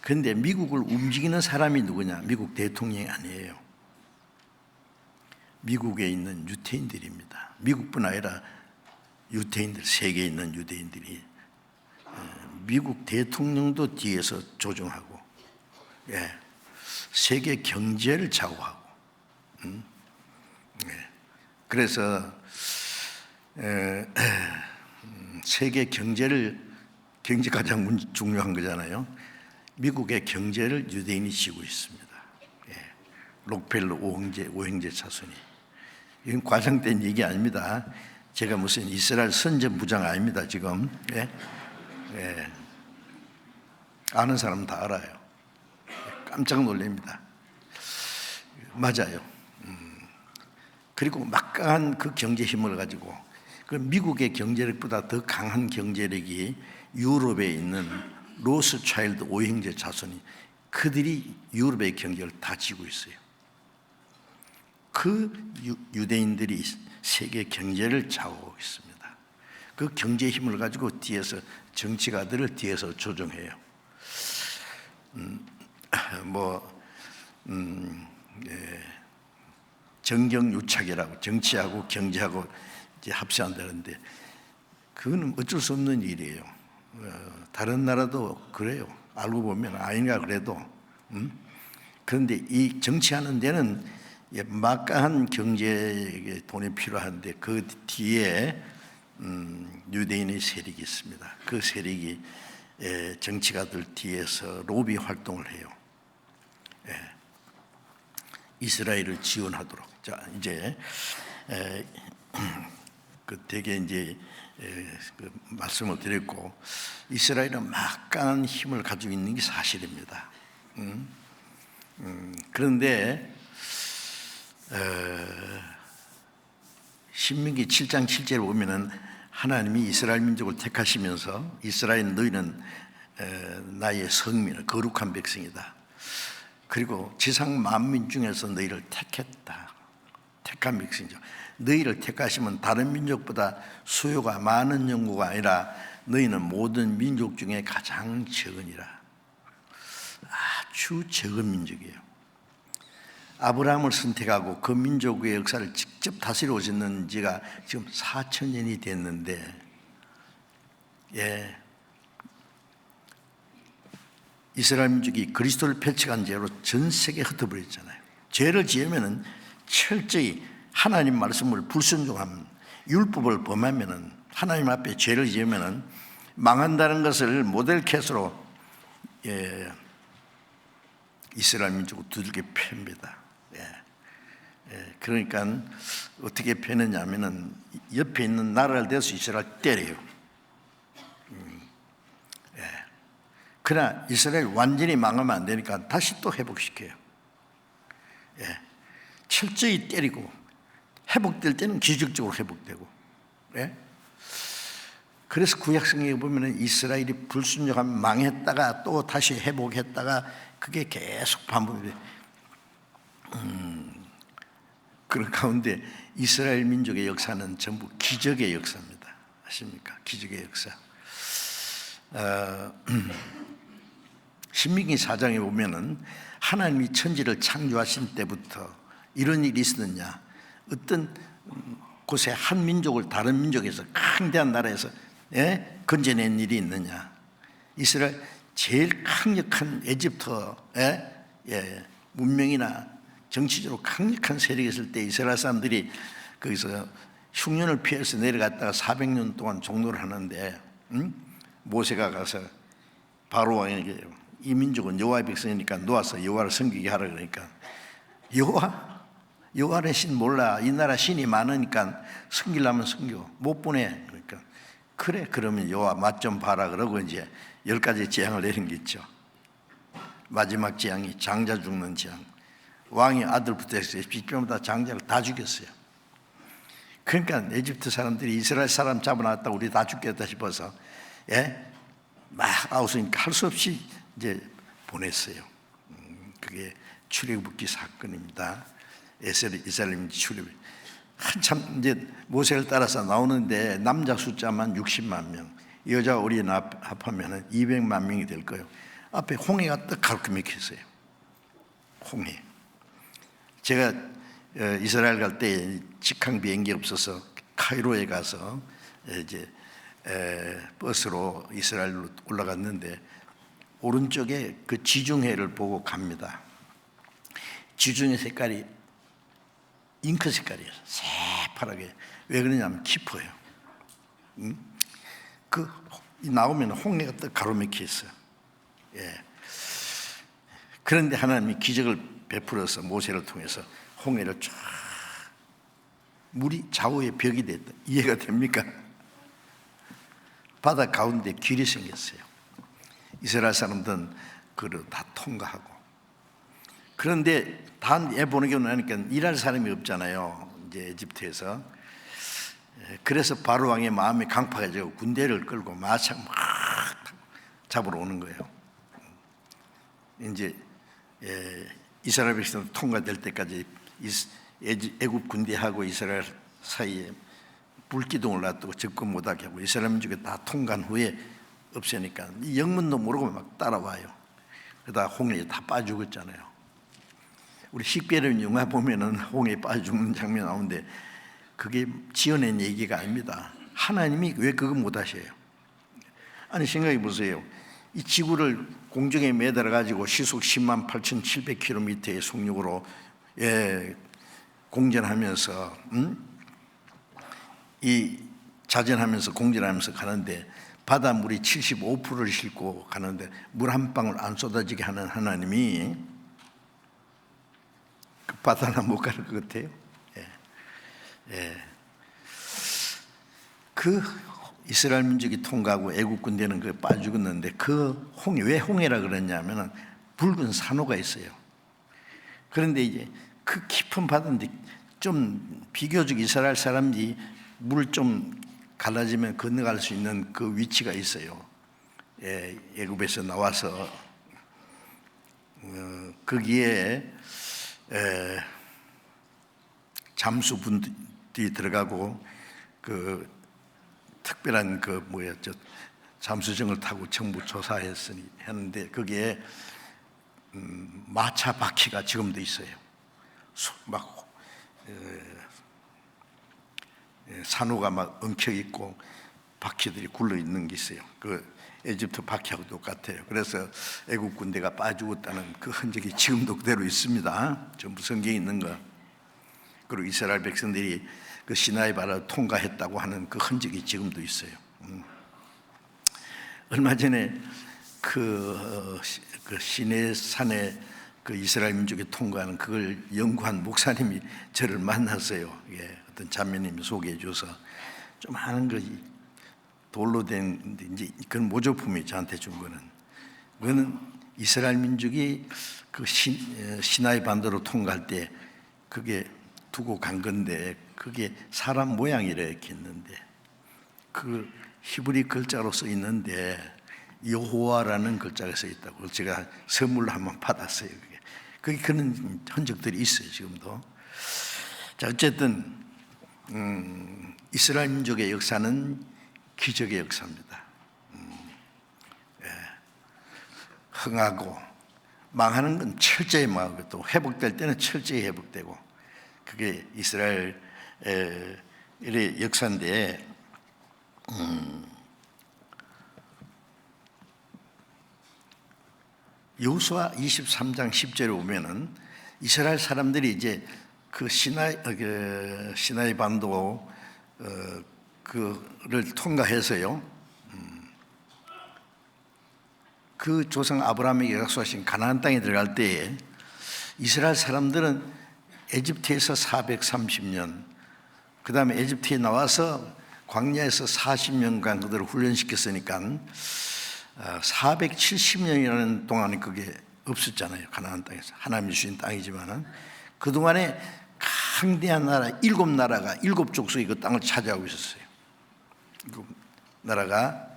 그런데 미국을 움직이는 사람이 누구냐? 미국 대통령이 아니에요. 미국에 있는 유태인들입니다. 미국뿐 아니라 유태인들, 세계에 있는 유대인들이 미국 대통령도 뒤에서 조종하고, 세계 경제를 좌우하고, 그래서 세계 경제가 가장 중요한 거잖아요. 미국의 경제를 유대인이 지고 있습니다. 록펠러 오형제 자손이. 이건 과장된 얘기 아닙니다. 제가 무슨 이스라엘 선전부장 아닙니다, 지금. 아는 사람은 다 알아요. 깜짝 놀랍니다. 맞아요. 그리고 막강한 그 경제 힘을 가지고, 그 미국의 경제력보다 더 강한 경제력이 유럽에 있는 로스차일드 오형제 자손이, 그들이 유럽의 경제를 다 지고 있어요. 그 유대인들이 세계 경제를 좌우하고 있습니다. 그 경제 힘을 가지고 뒤에서 정치가들을 뒤에서 조종해요. 정경유착이라고, 정치하고 경제하고 이제 합세한다는데 그거는 어쩔 수 없는 일이에요. 다른 나라도 그래요. 알고 보면 아닌가 그래도. 그런데 이 정치하는 데는 막강한 경제의 돈이 필요한데 그 뒤에 유대인의 세력이 있습니다. 그 세력이 정치가들 뒤에서 로비 활동을 해요. 이스라엘을 지원하도록. 자, 이제 되게 이제 그 말씀을 드렸고, 이스라엘은 막강한 힘을 가지고 있는 게 사실입니다. 그런데 신명기 7장 7절에 보면은 하나님이 이스라엘 민족을 택하시면서 이스라엘 너희는 나의 성민을 거룩한 백성이다. 그리고 지상 만민 중에서 너희를 택했다. 택한 백성이죠. 너희를 택하시면 다른 민족보다 수요가 많은 영구가 아니라 너희는 모든 민족 중에 가장 적으니라. 아주 적은 민족이에요. 아브라함을 선택하고 그 민족의 역사를 직접 다스려 오셨는 지가 지금 4,000년이 됐는데, 이스라엘 민족이 그리스도를 배척한 죄로 전 세계에 흩어버렸잖아요. 죄를 지으면은 철저히 하나님 말씀을 불순종하면, 율법을 범하면은, 하나님 앞에 죄를 지으면은 망한다는 것을 모델 케이스로 이스라엘 민족을 두들겨 팹니다. 그러니까 어떻게 패느냐면은 옆에 있는 나라를 대서 이스라엘 때려요. 그러나 이스라엘 완전히 망하면 안 되니까 다시 또 회복시켜요. 철저히 때리고, 회복될 때는 기적적으로 회복되고. 그래서 구약성경에 보면은 이스라엘이 불순종하면 망했다가 또 다시 회복했다가 그게 계속 반복돼요. 그런 가운데 이스라엘 민족의 역사는 전부 기적의 역사입니다. 아십니까? 기적의 역사. 신명기 4장에 보면은 하나님이 천지를 창조하신 때부터 이런 일이 있었느냐, 어떤 곳에 한 민족을 다른 민족에서 강대한 나라에서 건져낸 일이 있느냐. 이스라엘 제일 강력한 에집트의 문명이나 정치적으로 강력한 세력이 있을 때 이스라엘 사람들이 거기서 흉년을 피해서 내려갔다가 400년 동안 종노를 하는데, 모세가 가서 바로 왕에게 이 민족은 여호와의 백성이니까 놓아서 여호와를 섬기게 하라 그러니까, 여호와의 신 몰라, 이 나라 신이 많으니까 섬기려면 섬겨, 못 보내. 그러니까 그래, 그러면 여호와 맛 좀 봐라 그러고 이제 10가지 재앙을 내린 게 있죠. 마지막 재앙이 장자 죽는 재앙. 왕이 아들부터 해서 집집마다 장자를 다 죽였어요. 그러니까 에집트 사람들이 이스라엘 사람 잡아놨다고 우리 다 죽겠다 싶어서 막 아우스니까 할 수 없이 이제 보냈어요. 그게 출애굽기 사건입니다. 이스라엘 출애굽 한참 이제 모세를 따라서 나오는데 남자 숫자만 60만 명, 여자 어린 합하면 200만 명이 될 거예요. 앞에 홍해가 딱 가르쳐 막혔어요. 홍해. 제가 이스라엘 갈 때 직항 비행기 없어서 카이로에 가서 이제 버스로 이스라엘로 올라갔는데, 오른쪽에 그 지중해를 보고 갑니다. 지중해 색깔이 잉크 색깔이에요. 새파랗게. 왜 그러냐면 깊어요. 그 나오면 홍해가 딱 가로막혀 있어요. 그런데 하나님이 기적을 베풀어서 모세를 통해서 홍해를 쫙, 물이 좌우에 벽이 됐다. 이해가 됩니까? 바다 가운데 길이 생겼어요. 이스라엘 사람들은 그걸 다 통과하고. 그런데 다 보내고 나니까 일할 사람이 없잖아요, 이제 에집트에서. 그래서 바로 왕의 마음이 강팍해지고 군대를 끌고 마차 막 잡으러 오는 거예요. 이제 이스라엘 백성 통과될 때까지 애굽 군대하고 이스라엘 사이에 불기둥을 놔두고 접근 못하게 하고, 이스라엘 민족이 다 통과한 후에 없애니까 영문도 모르고 막 따라와요. 그러다 홍해에 다 빠져 죽었잖아요. 우리 식별의 영화 보면은 홍해에 빠져 죽는 장면 나오는데 그게 지어낸 얘기가 아닙니다. 하나님이 왜 그거 못 하셔요? 아니 생각해 보세요. 이 지구를 공중에 매달아 가지고 시속 10만 8,700km의 속력으로 공전하면서 이 자전하면서 공전하면서 가는데 바닷물이 75%를 싣고 가는데 물 한 방울 안 쏟아지게 하는 하나님이 그 바다나 못 갈 것 같아요. 그 이스라엘 민족이 통과하고 애국 군대는 그 빠져 죽었는데, 그 홍해, 왜 홍해라 그랬냐면은 붉은 산호가 있어요. 그런데 이제 그 깊은 바다인데 좀 비교적 이스라엘 사람들이 물 좀 갈라지면 건너갈 수 있는 그 위치가 있어요. 애굽에서 나와서 거기에 잠수 들어가고 그 특별한 잠수정을 타고 정부 조사했는데 거기에 마차 바퀴가 지금도 있어요. 산호가 막 엉켜 있고 바퀴들이 굴러 있는 게 있어요. 그 에집트 바퀴하고 똑같아요. 그래서 애국 군대가 빠지고있다는 그 흔적이 지금도 그대로 있습니다. 전부 성경에 있는 거. 그리고 이스라엘 백성들이 그 시나이 바다를 통과했다고 하는 그 흔적이 지금도 있어요. 얼마 전에 그 시내 산에 그 이스라엘 민족이 통과하는 그걸 연구한 목사님이 저를 만났어요. 어떤 자매님이 소개해 줘서 좀 하는 거지. 돌로 된 이제 그런 모조품이 저한테 준 거는 그거는 이스라엘 민족이 그 시나이 반도로 통과할 때 그게 두고 간 건데 그게 사람 모양이라 이렇게 있는데 그 히브리 글자로 써 있는데 여호와라는 글자가 써 있다고 제가 선물로 한번 받았어요. 그게 그런 흔적들이 있어요 지금도. 자 어쨌든 이스라엘 민족의 역사는 기적의 역사입니다. 흥하고 망하는 건 철저히 망하고 또 회복될 때는 철저히 회복되고 그게 이스라엘의 역사인데 여호수아 23장 10절에 보면은 이스라엘 사람들이 이제 그 시나이 반도 그를 통과해서요. 그 조상 아브라함에게 약속하신 가나안 땅에 들어갈 때에 이스라엘 사람들은 에집트에서 430년, 그 다음에 에집트에 나와서 광야에서 40년간 그들을 훈련시켰으니까 470년이라는 동안에 그게 없었잖아요. 가나안 땅에서 하나님이 주신 땅이지만은 그 동안에 강대한 나라 7나라가 7족속이 그 땅을 차지하고 있었어요. 그 나라가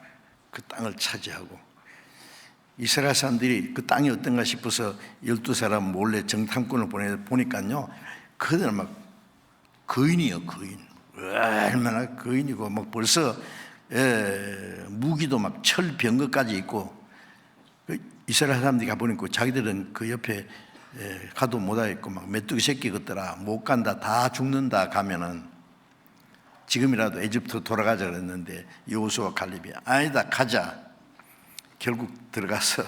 그 땅을 차지하고 이스라엘 사람들이 그 땅이 어떤가 싶어서 12사람 몰래 정탐꾼을 보니까요 그들은 막 거인이요 거인. 얼마나 거인이고 막 벌써 무기도 막 철병거까지 있고 이스라엘 사람들이 가보니까 자기들은 그 옆에 가도 못하겠고 막 메뚜기 새끼 같더라 못 간다 다 죽는다 가면은 지금이라도 에집트 돌아가자 그랬는데 여호수아 갈렙이 아니다 가자. 결국 들어가서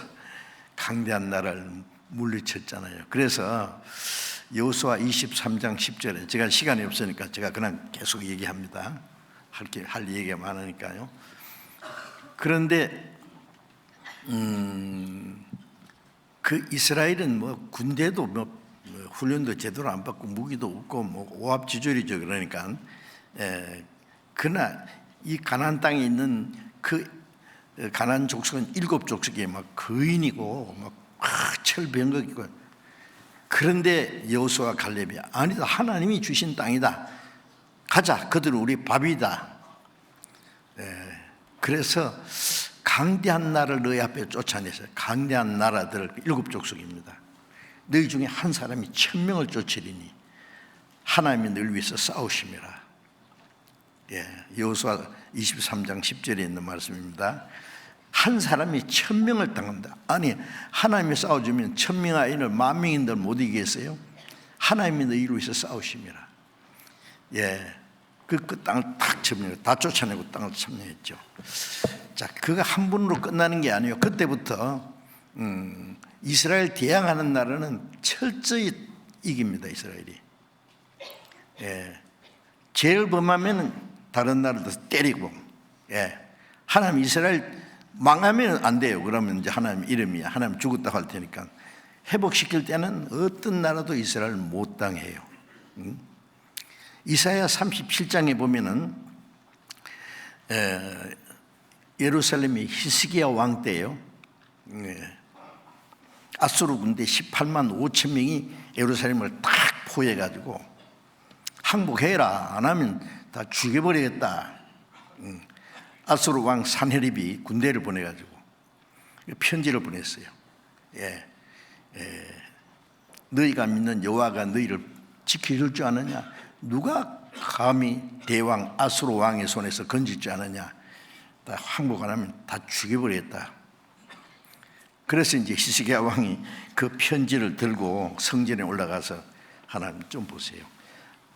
강대한 나라를 물리쳤잖아요. 그래서 여호수아 23장 10절에 제가 시간이 없으니까 제가 그냥 계속 얘기합니다. 할 얘기가 많으니까요. 그런데 그 이스라엘은 뭐 군대도 뭐 훈련도 제대로 안 받고 무기도 없고 뭐 오합지졸이죠. 그러니까 그러나 이 가나안 땅에 있는 그 가나안 족속은 7족속이 막 거인이고 막 철병거이고 그런데 여호수아 갈렙이 아니다 하나님이 주신 땅이다 가자 그들은 우리 밥이다. 그래서 강대한 나라를 너희 앞에 쫓아내서 강대한 나라들 7족속입니다. 너희 중에 한 사람이 1000명을 쫓으리니 하나님이 너를 위해서 싸우심이라. 여호수아 23장 10절에 있는 말씀입니다. 한 사람이 1000명을 당한다. 아니 하나님이 싸워주면 1000명 아이를 10,000명인들 못 이기겠어요? 하나님이 너희를 위해서 싸우심이라. 그 땅을 탁 점령해 다 쫓아내고 땅을 점령했죠. 자, 그가 한 번으로 끝나는 게 아니에요. 그때부터 이스라엘 대항하는 나라는 철저히 이깁니다. 이스라엘이. 죄를 범하면 다른 나라도 때리고, 하나님 이스라엘 망하면 안 돼요. 그러면 이제 하나님 이름이야. 하나님 죽었다고 할 테니까 회복시킬 때는 어떤 나라도 이스라엘 못 당해요. 이사야 37장에 보면은 예루살렘이 히스기야 왕 때예요. 아수르 군대 18만 5천 명이 예루살렘을 딱 포위해가지고 항복해라 안 하면 다 죽여버리겠다. 아수르 왕 산헤립이 군대를 보내가지고 편지를 보냈어요. 너희가 믿는 여호와가 너희를 지켜줄 줄 아느냐? 누가 감히 대왕 아수르 왕의 손에서 건지지 않느냐, 다 항복 안 하면 다 죽여버리겠다. 그래서 이제 히스기야 왕이 그 편지를 들고 성전에 올라가서, 하나님 좀 보세요,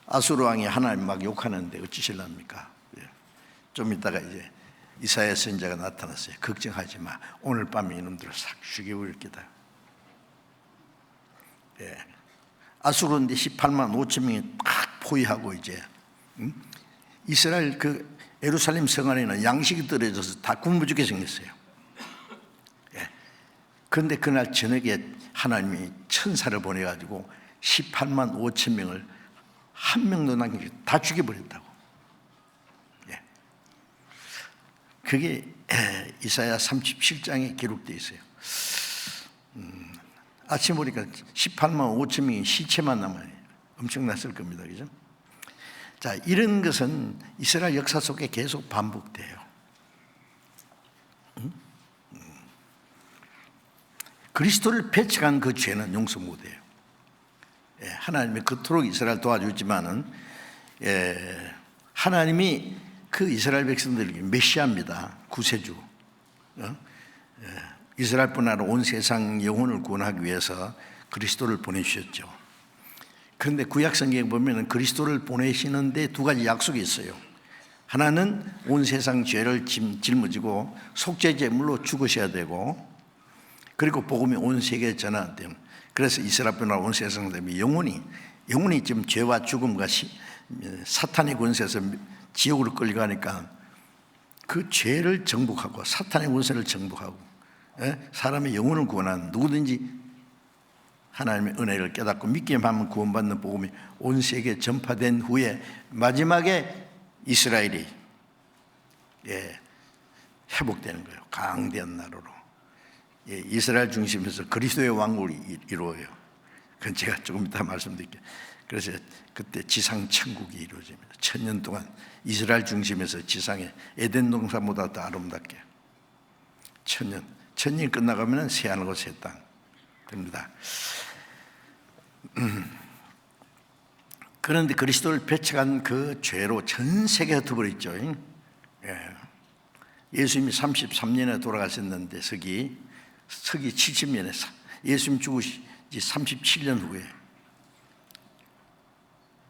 아수르 왕이 하나님 막 욕하는데 어찌실랍니까? 좀 있다가 이제 이사야 선지자가 나타났어요. 걱정하지 마, 오늘 밤에 이놈들을 싹 죽여버릴 게다. 아수르인데 18만 5천 명이 막 포위하고, 이제 이스라엘 그 예루살렘 성 안에는 양식이 떨어져서 다 굶어 죽게 생겼어요. 그런데 그날 저녁에 하나님이 천사를 보내가지고 18만 5천 명을 한 명도 남기지 다 죽여버렸다고. 그게 이사야 37장에 기록되어 있어요. 아침 보니까 18만 5천 명이 시체만 남아요. 엄청났을 겁니다. 그죠? 자, 이런 것은 이스라엘 역사 속에 계속 반복돼요. 그리스도를 배척한 그 죄는 용서 못해요. 하나님이 그토록 이스라엘 도와주지만은, 하나님이 그 이스라엘 백성들에게 메시아입니다. 구세주. 이스라엘뿐 아니라 온 세상 영혼을 구원하기 위해서 그리스도를 보내주셨죠. 그런데 구약 성경에 보면 그리스도를 보내시는데 두 가지 약속이 있어요. 하나는 온 세상 죄를 짊어지고 속죄 제물로 죽으셔야 되고, 그리고 복음이 온 세계에 전환돼요. 그래서 이스라엘뿐 아니라 온 세상 때문에 영혼이 지금 죄와 죽음과 사탄의 권세에서 지옥으로 끌려가니까 그 죄를 정복하고 사탄의 권세를 정복하고 사람의 영혼을 구원하는, 누구든지 하나님의 은혜를 깨닫고 믿기만 하면 구원받는 복음이 온 세계에 전파된 후에 마지막에 이스라엘이 회복되는 거예요. 강대한 나라로. 이스라엘 중심에서 그리스도의 왕국이 이루어요. 그건 제가 조금 이따 말씀드릴게요. 그래서 그때 지상 천국이 이루어집니다. 1000년 동안 이스라엘 중심에서 지상에 에덴 동산보다 더 아름답게 1000년이 끝나가면 새하늘과 새 땅 됩니다. 그런데 그리스도를 배척한 그 죄로 전 세계가 흩어버렸죠. 예수님이 33년에 돌아가셨는데 서기 70년에 예수님 죽으시 37년 후에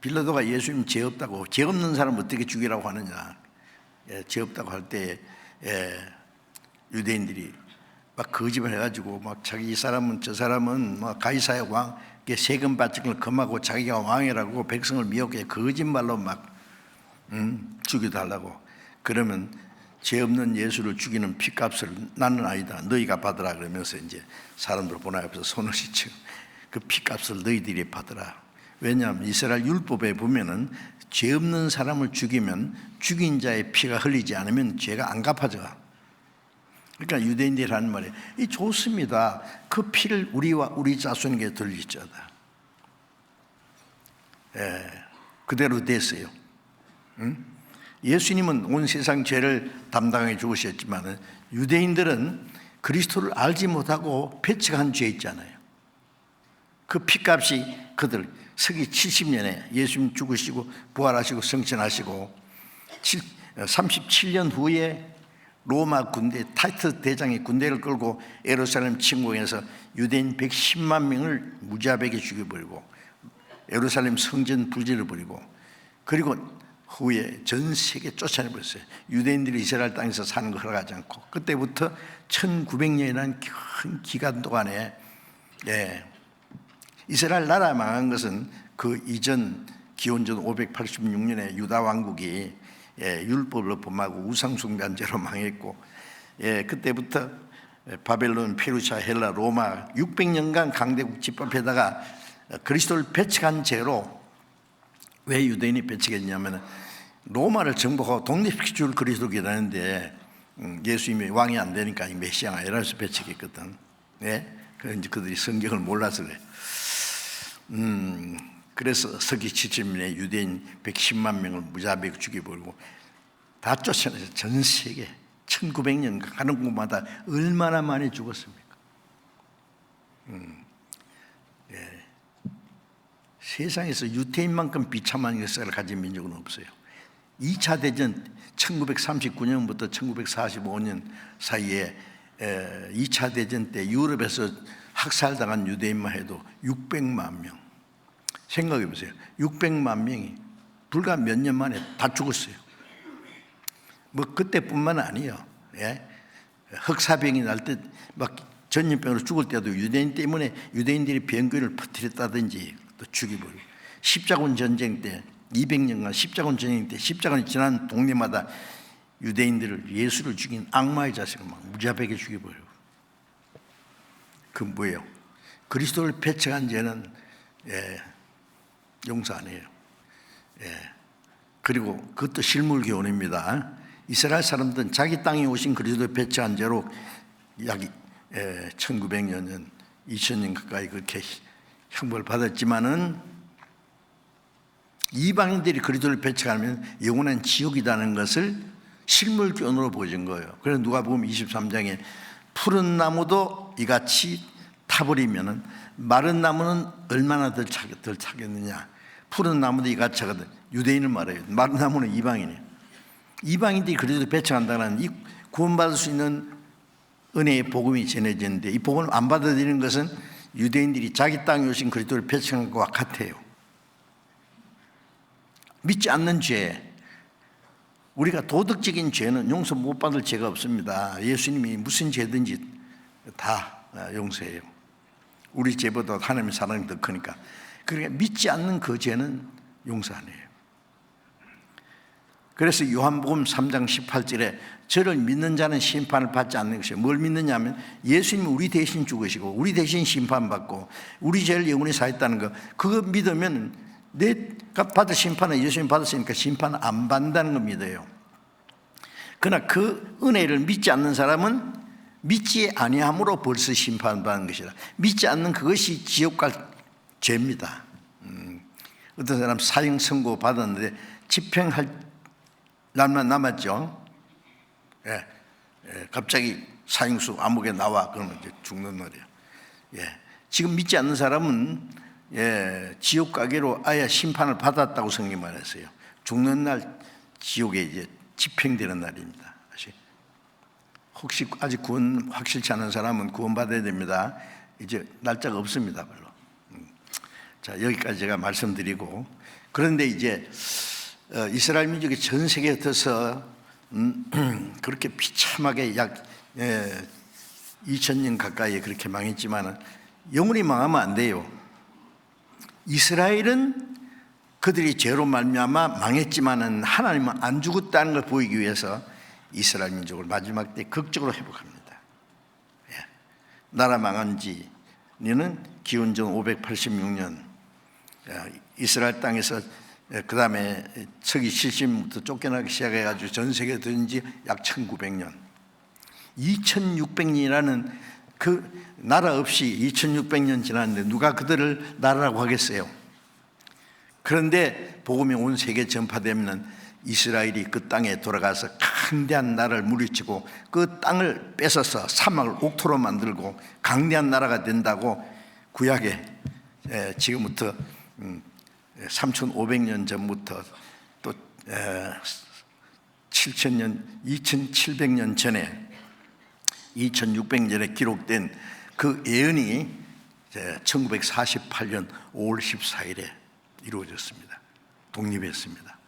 빌라도가 예수님 죄 없다고, 죄 없는 사람 어떻게 죽이라고 하느냐, 죄 없다고 할 때 유대인들이 막 거짓말 해가지고 막 자기 이 사람은 저 사람은 막 가이사의 왕 세금 받는 걸 금하고 자기가 왕이라고 백성을 미혹해 거짓말로 막 죽여달라고. 그러면 죄 없는 예수를 죽이는 피값을 나는 아니다, 너희가 받으라 그러면서 이제 사람들 보내서 손을 씻고 그 피값을 너희들이 받으라. 왜냐하면 이스라엘 율법에 보면은 죄 없는 사람을 죽이면 죽인 자의 피가 흘리지 않으면 죄가 안 갚아져. 그러니까 유대인들이 하는 말이 이 좋습니다. 그 피를 우리와 우리 자손에게 돌리자다. 그대로 됐어요. 예수님은 온 세상 죄를 담당해 죽으셨지만 유대인들은 그리스도를 알지 못하고 배척한 죄 있잖아요. 그 피값이 그들 서기 70년에 예수님 죽으시고 부활하시고 승천하시고 37년 후에 로마 군대 타이트 대장이 군대를 끌고 예루살렘 침공해서 유대인 110만 명을 무자백에 죽여버리고 예루살렘 성전 불질러버리고, 그리고 후에 전 세계 쫓아내버렸어요. 유대인들이 이스라엘 땅에서 사는 거 허락하지 않고. 그때부터 1900년이라는 큰 기간 동안에 이스라엘 나라 망한 것은 그 이전 기원전 586년에 유다 왕국이 율법을 범하고 우상숭배한 죄로 망했고, 그때부터 바벨론, 페르시아, 헬라, 로마 600년간 강대국 집합에다가 그리스도를 배척한 죄로. 왜 유대인이 배척했냐면 로마를 정복하고 독립시켜줄 그리스도를 기다리는데 예수님이 왕이 안 되니까 메시아가 아니라 해서 배척했거든. 그런지 그들이 성경을 몰라서 그래. 그래서 서기 70년에 유대인 110만 명을 무자비하게 죽여버리고 다 쫓아내서 전 세계 1900년 가는 곳마다 얼마나 많이 죽었습니까? 세상에서 유태인만큼 비참한 역사를 가진 민족은 없어요. 2차 대전 1939년부터 1945년 사이에 2차 대전 때 유럽에서 학살당한 유대인만 해도 600만 명. 생각해 보세요. 600만 명이 불과 몇 년 만에 다 죽었어요. 뭐 그때뿐만 아니에요. 예? 흑사병이 날 때 막 전염병으로 죽을 때도 유대인 때문에 유대인들이 병균을 퍼뜨렸다든지 또 죽이버리고, 십자군 전쟁 때 200년간 십자군 전쟁 때 십자군이 지난 동네마다 유대인들을, 예수를 죽인 악마의 자식을 막 무자비하게 죽여버리고. 그 뭐예요? 그리스도를 배척한 죄는 용서 안 해요. 그리고 그것도 실물 교훈입니다. 이스라엘 사람들은 자기 땅에 오신 그리스도를 배척한 죄로 약 1900여 년, 2000년 가까이 그렇게 형벌을 받았지만은, 이방인들이 그리스도를 배척하면 영원한 지옥이라는 것을 실물 교훈으로 보여준 거예요. 그래서 누가복음 23장에 푸른 나무도 이같이 타버리면은 마른 나무는 얼마나 덜 차겠느냐. 푸른 나무도 이같이 하거든. 유대인을 말해요. 마른 나무는 이방인이에요. 이방인들이 그리스도를 배척한다는 이 구원받을 수 있는 은혜의 복음이 전해지는데, 이 복음을 안 받아들이는 것은 유대인들이 자기 땅에 오신 그리스도를 배척한 것과 같아요. 믿지 않는 죄, 우리가 도덕적인 죄는 용서 못 받을 죄가 없습니다. 예수님이 무슨 죄든지 다 용서해요. 우리 죄보다 하나님의 사랑이 더 크니까. 그러니까 믿지 않는 그 죄는 용서 안 해요. 그래서 요한복음 3장 18절에 저를 믿는 자는 심판을 받지 않는 것이에요. 뭘 믿느냐면 예수님이 우리 대신 죽으시고 우리 대신 심판받고 우리 죄를 영원히 사했다는 거, 그거 믿으면 내가 받을 심판은 예수님 받았으니까 심판 안 받는다는 거 믿어요. 그러나 그 은혜를 믿지 않는 사람은 믿지 아니함으로 벌써 심판받는 것이다. 믿지 않는 그것이 지옥 갈 죄입니다. 어떤 사람 사형 선고 받았는데 집행할 날만 남았죠. 갑자기 사형수 암흑에 나와, 그러면 이제 죽는 날이에요. 지금 믿지 않는 사람은 지옥 가기로 아예 심판을 받았다고 성경이 말했어요. 죽는 날 지옥에 이제 집행되는 날입니다. 혹시 아직 구원 확실치 않은 사람은 구원받아야 됩니다. 이제 날짜가 없습니다, 별로. 자, 여기까지 제가 말씀드리고, 그런데 이제 이스라엘 민족이 전 세계에 흩어서 그렇게 비참하게 약 2000년 가까이 그렇게 망했지만 영원히 망하면 안 돼요. 이스라엘은 그들이 죄로 말미암아 망했지만은 하나님은 안 죽었다는 걸 보이기 위해서 이스라엘 민족을 마지막 때 극적으로 회복합니다. 나라 망한 지는 기원전 586년 이스라엘 땅에서 그 다음에 서기 70년부터 쫓겨나기 시작해가지고 전 세계에 들은 지 약 1900년, 2600년이라는 그 나라 없이 2600년 지났는데 누가 그들을 나라라고 하겠어요? 그런데 복음이 온 세계에 전파되면 이스라엘이 그 땅에 돌아가서 강대한 나라를 물리치고 그 땅을 뺏어서 사막을 옥토로 만들고 강대한 나라가 된다고 구약에 지금부터 3500년 전부터 또 7000년, 2700년 전에 2600년에 기록된 그 예언이 1948년 5월 14일에 이루어졌습니다. 독립했습니다.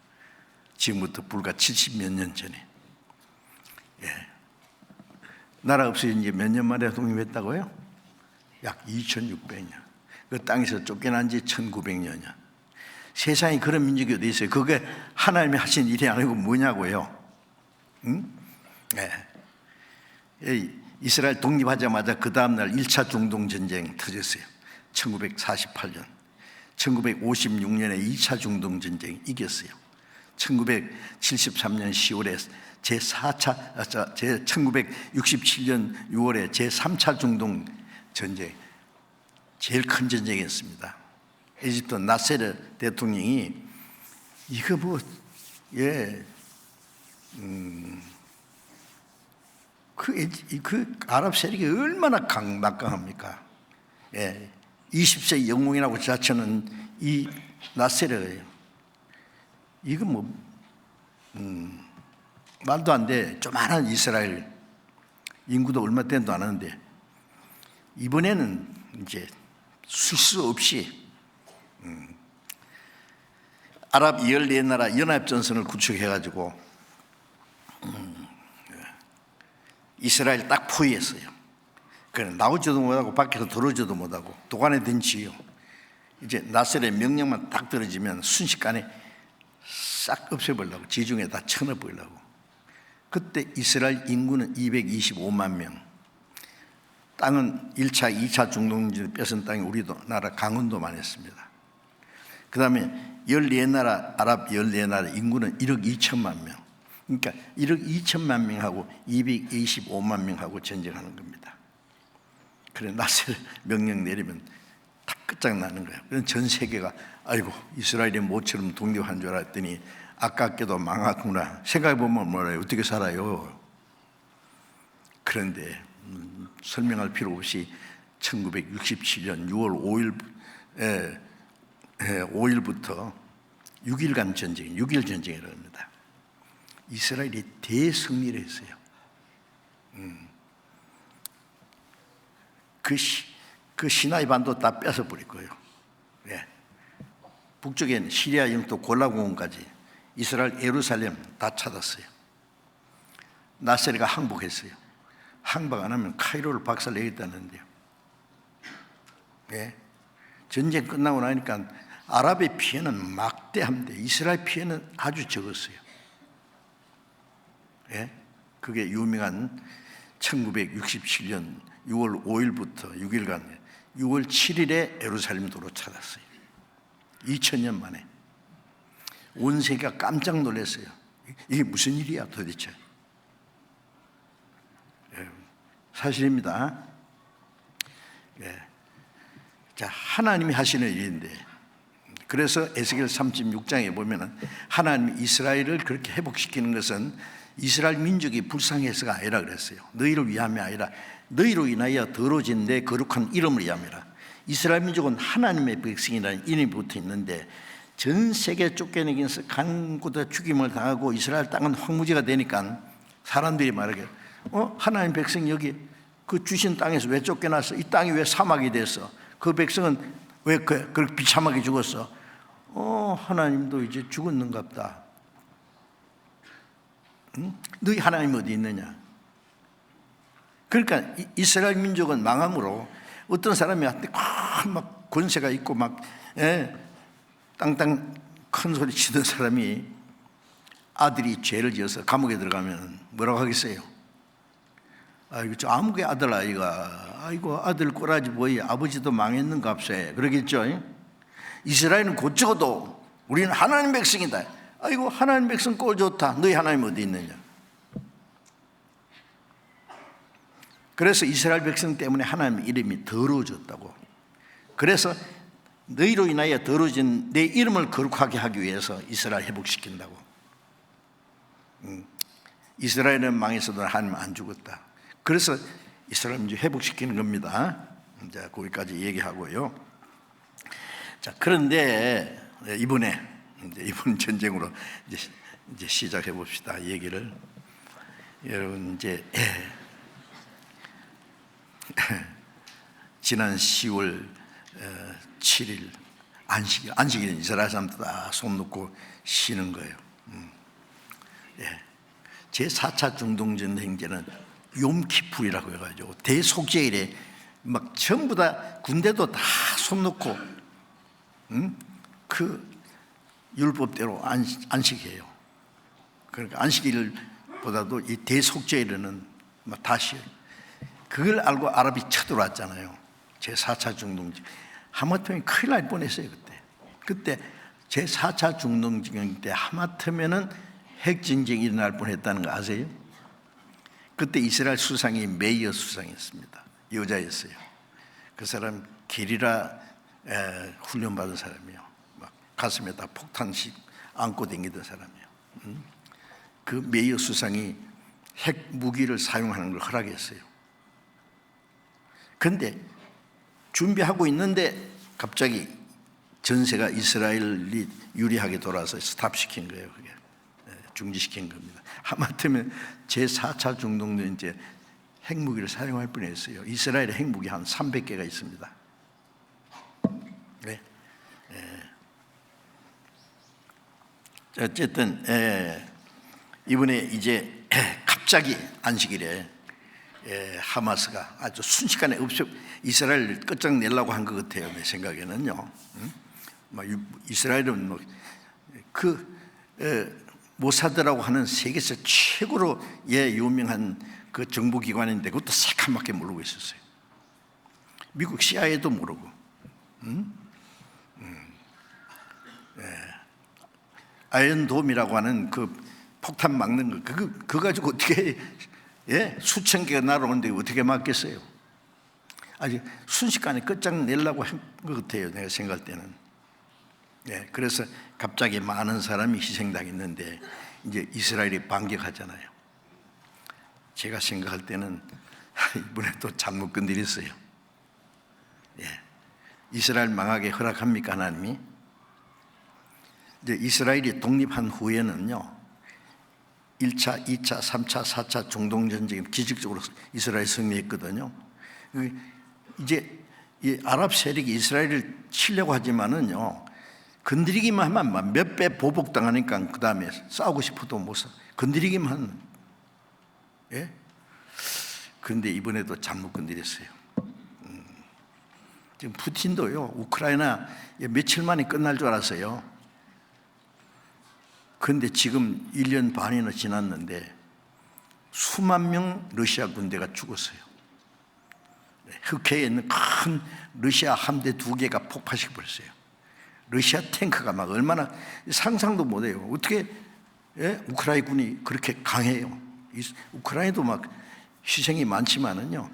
지금부터 불과 70몇 년 전에. 나라 없이 이제 몇 년 만에 독립했다고요? 약 2600년. 그 땅에서 쫓겨난 지 1900년이야. 세상에 그런 민족이 어디 있어요? 그게 하나님이 하신 일이 아니고 뭐냐고요? 응? 이스라엘 독립하자마자 그 다음날 1차 중동전쟁 터졌어요. 1948년 1956년에 2차 중동전쟁 이겼어요. 1973년 10월에 제4차 1967년 6월에 제3차 중동전쟁, 제일 큰 전쟁이었습니다. 에집트 나세르 대통령이 이거 그 아랍 세력이 얼마나 막강합니까? 20세 영웅이라고 자처는 이 나세렛이에요. 이거 말도 안 돼. 조만한 이스라엘 인구도 얼마 된도 안 하는데 이번에는 이제 수수 없이 아랍 14나라 연합전선을 구축해가지고 이스라엘 딱 포위했어요. 그래 나오지도 못하고 밖에서 들어오지도 못하고 도관에 든지요. 이제 나셀의 명령만 딱 들어지면 순식간에 싹 없애버리려고, 지중해 다 쳐넣어버리려고. 그때 이스라엘 인구는 225만 명. 땅은 1차, 2차 중동지를 뺏은 땅이 우리도 나라 강원도만 했습니다. 그 다음에 14나라, 아랍 14나라 인구는 1억 2천만 명. 그러니까 1억 2천만 명하고 225만 명하고 전쟁하는 겁니다. 그래 나셀 명령 내리면 다 끝장나는 거예요. 그래서 전 세계가 아이고 이스라엘이 모처럼 독립한 줄 알았더니 아깝게도 망했구나. 생각해보면 뭐래요? 어떻게 살아요? 그런데 설명할 필요 없이 1967년 6월 5일부터 6일간 전쟁, 6일 전쟁이라고 합니다. 이스라엘이 대승리를 했어요. 그 시나이 반도 다 뺏어버릴 거예요. 예. 북쪽엔 시리아 영토 골라공원까지 이스라엘 예루살렘 다 찾았어요. 나세르가 항복했어요. 항복 안 하면 카이로를 박살내겠다는데요. 예. 전쟁 끝나고 나니까 아랍의 피해는 막대한데 이스라엘 피해는 아주 적었어요. 예? 그게 유명한 1967년 6월 5일부터 6일간 6월 7일에 예루살렘 도로 찾았어요. 2000년 만에. 온 세계가 깜짝 놀랐어요. 이게 무슨 일이야 도대체. 예, 사실입니다. 예. 자, 하나님이 하시는 일인데, 그래서 에스겔 36장에 보면은 하나님이 이스라엘을 그렇게 회복시키는 것은 이스라엘 민족이 불쌍해서가 아니라 그랬어요. 너희를 위함이 아니라 너희로 인하여 더러워진 내 거룩한 이름을 위함이라. 이스라엘 민족은 하나님의 백성이라는 이름이 붙어 있는데 전 세계 쫓겨내기에서 간고다 죽임을 당하고 이스라엘 땅은 황무지가 되니까 사람들이 말하길 하나님 백성 여기 그 주신 땅에서 왜 쫓겨났어? 이 땅이 왜 사막이 됐어? 그 백성은 왜 그렇게 비참하게 죽었어? 하나님도 이제 죽었는갑다. 응? 너희 하나님 어디 있느냐? 그러니까 이스라엘 민족은 망함으로 어떤 사람이 한테 막 권세가 있고 막 땅땅 큰 소리 치던 사람이 아들이 죄를 지어서 감옥에 들어가면 뭐라고 하겠어요? 아이고 저 아무개 아들 아이가 아이고 아들 꼬라지 뭐이 아버지도 망했는갑세 그러겠죠. 이스라엘은 곧 죽어도 우리는 하나님 백성이다. 아이고 하나님 백성 꼴 좋다. 너희 하나님 어디 있느냐? 그래서 이스라엘 백성 때문에 하나님 이름이 더러워졌다고. 그래서 너희로 인하여 더러워진 내 이름을 거룩하게 하기 위해서 이스라엘 회복시킨다고. 이스라엘은 망했어도 하나님은 안 죽었다. 그래서 이스라엘 민족 회복시키는 겁니다. 이제 거기까지 얘기하고요. 자, 그런데 이번 전쟁으로 이제 시작해 봅시다. 얘기를. 여러분 이제 지난 10월 7일 안식일 이스라엘 사람들 다 손 놓고 쉬는 거예요. 제4차 중동전쟁제는 욤키풀이라고 해가지고 대속죄일에 막 전부 다 군대도 다 손 놓고 그 율법대로 안식해요. 그러니까 안식일보다도 이 대속죄일에는 막 다시 그걸 알고 아랍이 쳐들어왔잖아요. 제4차 중동전 하마터면 큰일 날 뻔했어요. 그때 제4차 중동전 때 하마터면은 핵전쟁이 일어날 뻔했다는 거 아세요? 그때 이스라엘 수상이 메이어 수상이었습니다. 여자였어요. 그 사람 게리라 훈련받은 사람이에요. 막 가슴에다 폭탄식 안고 다니던 사람이에요. 그 메이어 수상이 핵 무기를 사용하는 걸 허락했어요. 그런데 준비하고 있는데 갑자기 전세가 이스라엘이 유리하게 돌아서 스탑시킨 거예요. 그게 중지시킨 겁니다. 하마터면 제4차 중동도 이제 핵무기를 사용할 뻔했어요. 이스라엘의 핵무기 한 300개가 있습니다. 네. 어쨌든 이번에 이제 갑자기 안식일에 하마스가 아주 순식간에 이스라엘을 끝장내려고 한 것 같아요. 내 생각에는요. 이스라엘은 모사드라고 하는 세계에서 최고로 유명한 그 정보기관인데 그것도 새카맣게 모르고 있었어요. 미국 CIA도 모르고. 아이언돔이라고 하는 그 폭탄 막는 거 그거 가지고 어떻게 수천 개가 날아오는데 어떻게 막겠어요? 아주 순식간에 끝장내려고 한 것 같아요. 내가 생각할 때는. 그래서 갑자기 많은 사람이 희생당했는데 이제 이스라엘이 반격하잖아요. 제가 생각할 때는 이번에 또 잘못 건드렸어요. 이스라엘 망하게 허락합니까 하나님이? 이제 이스라엘이 독립한 후에는요 1차, 2차, 3차, 4차 중동전쟁이 기적적으로 이스라엘 승리했거든요. 이제 이 아랍 세력이 이스라엘을 치려고 하지만은요 건드리기만 하면 몇 배 보복당하니까 그 다음에 싸우고 싶어도 못 싸. 건드리기만 하면. 그런데 이번에도 잘못 건드렸어요. 지금 푸틴도요 우크라이나 며칠 만에 끝날 줄 알았어요. 그런데 지금 1년 반이나 지났는데 수만 명 러시아 군대가 죽었어요. 흑해에 있는 큰 러시아 함대 2개가 폭파시켜 버렸어요. 러시아 탱크가 막 얼마나 상상도 못해요. 어떻게 우크라이나 군이 그렇게 강해요. 우크라이나도 막 희생이 많지만은요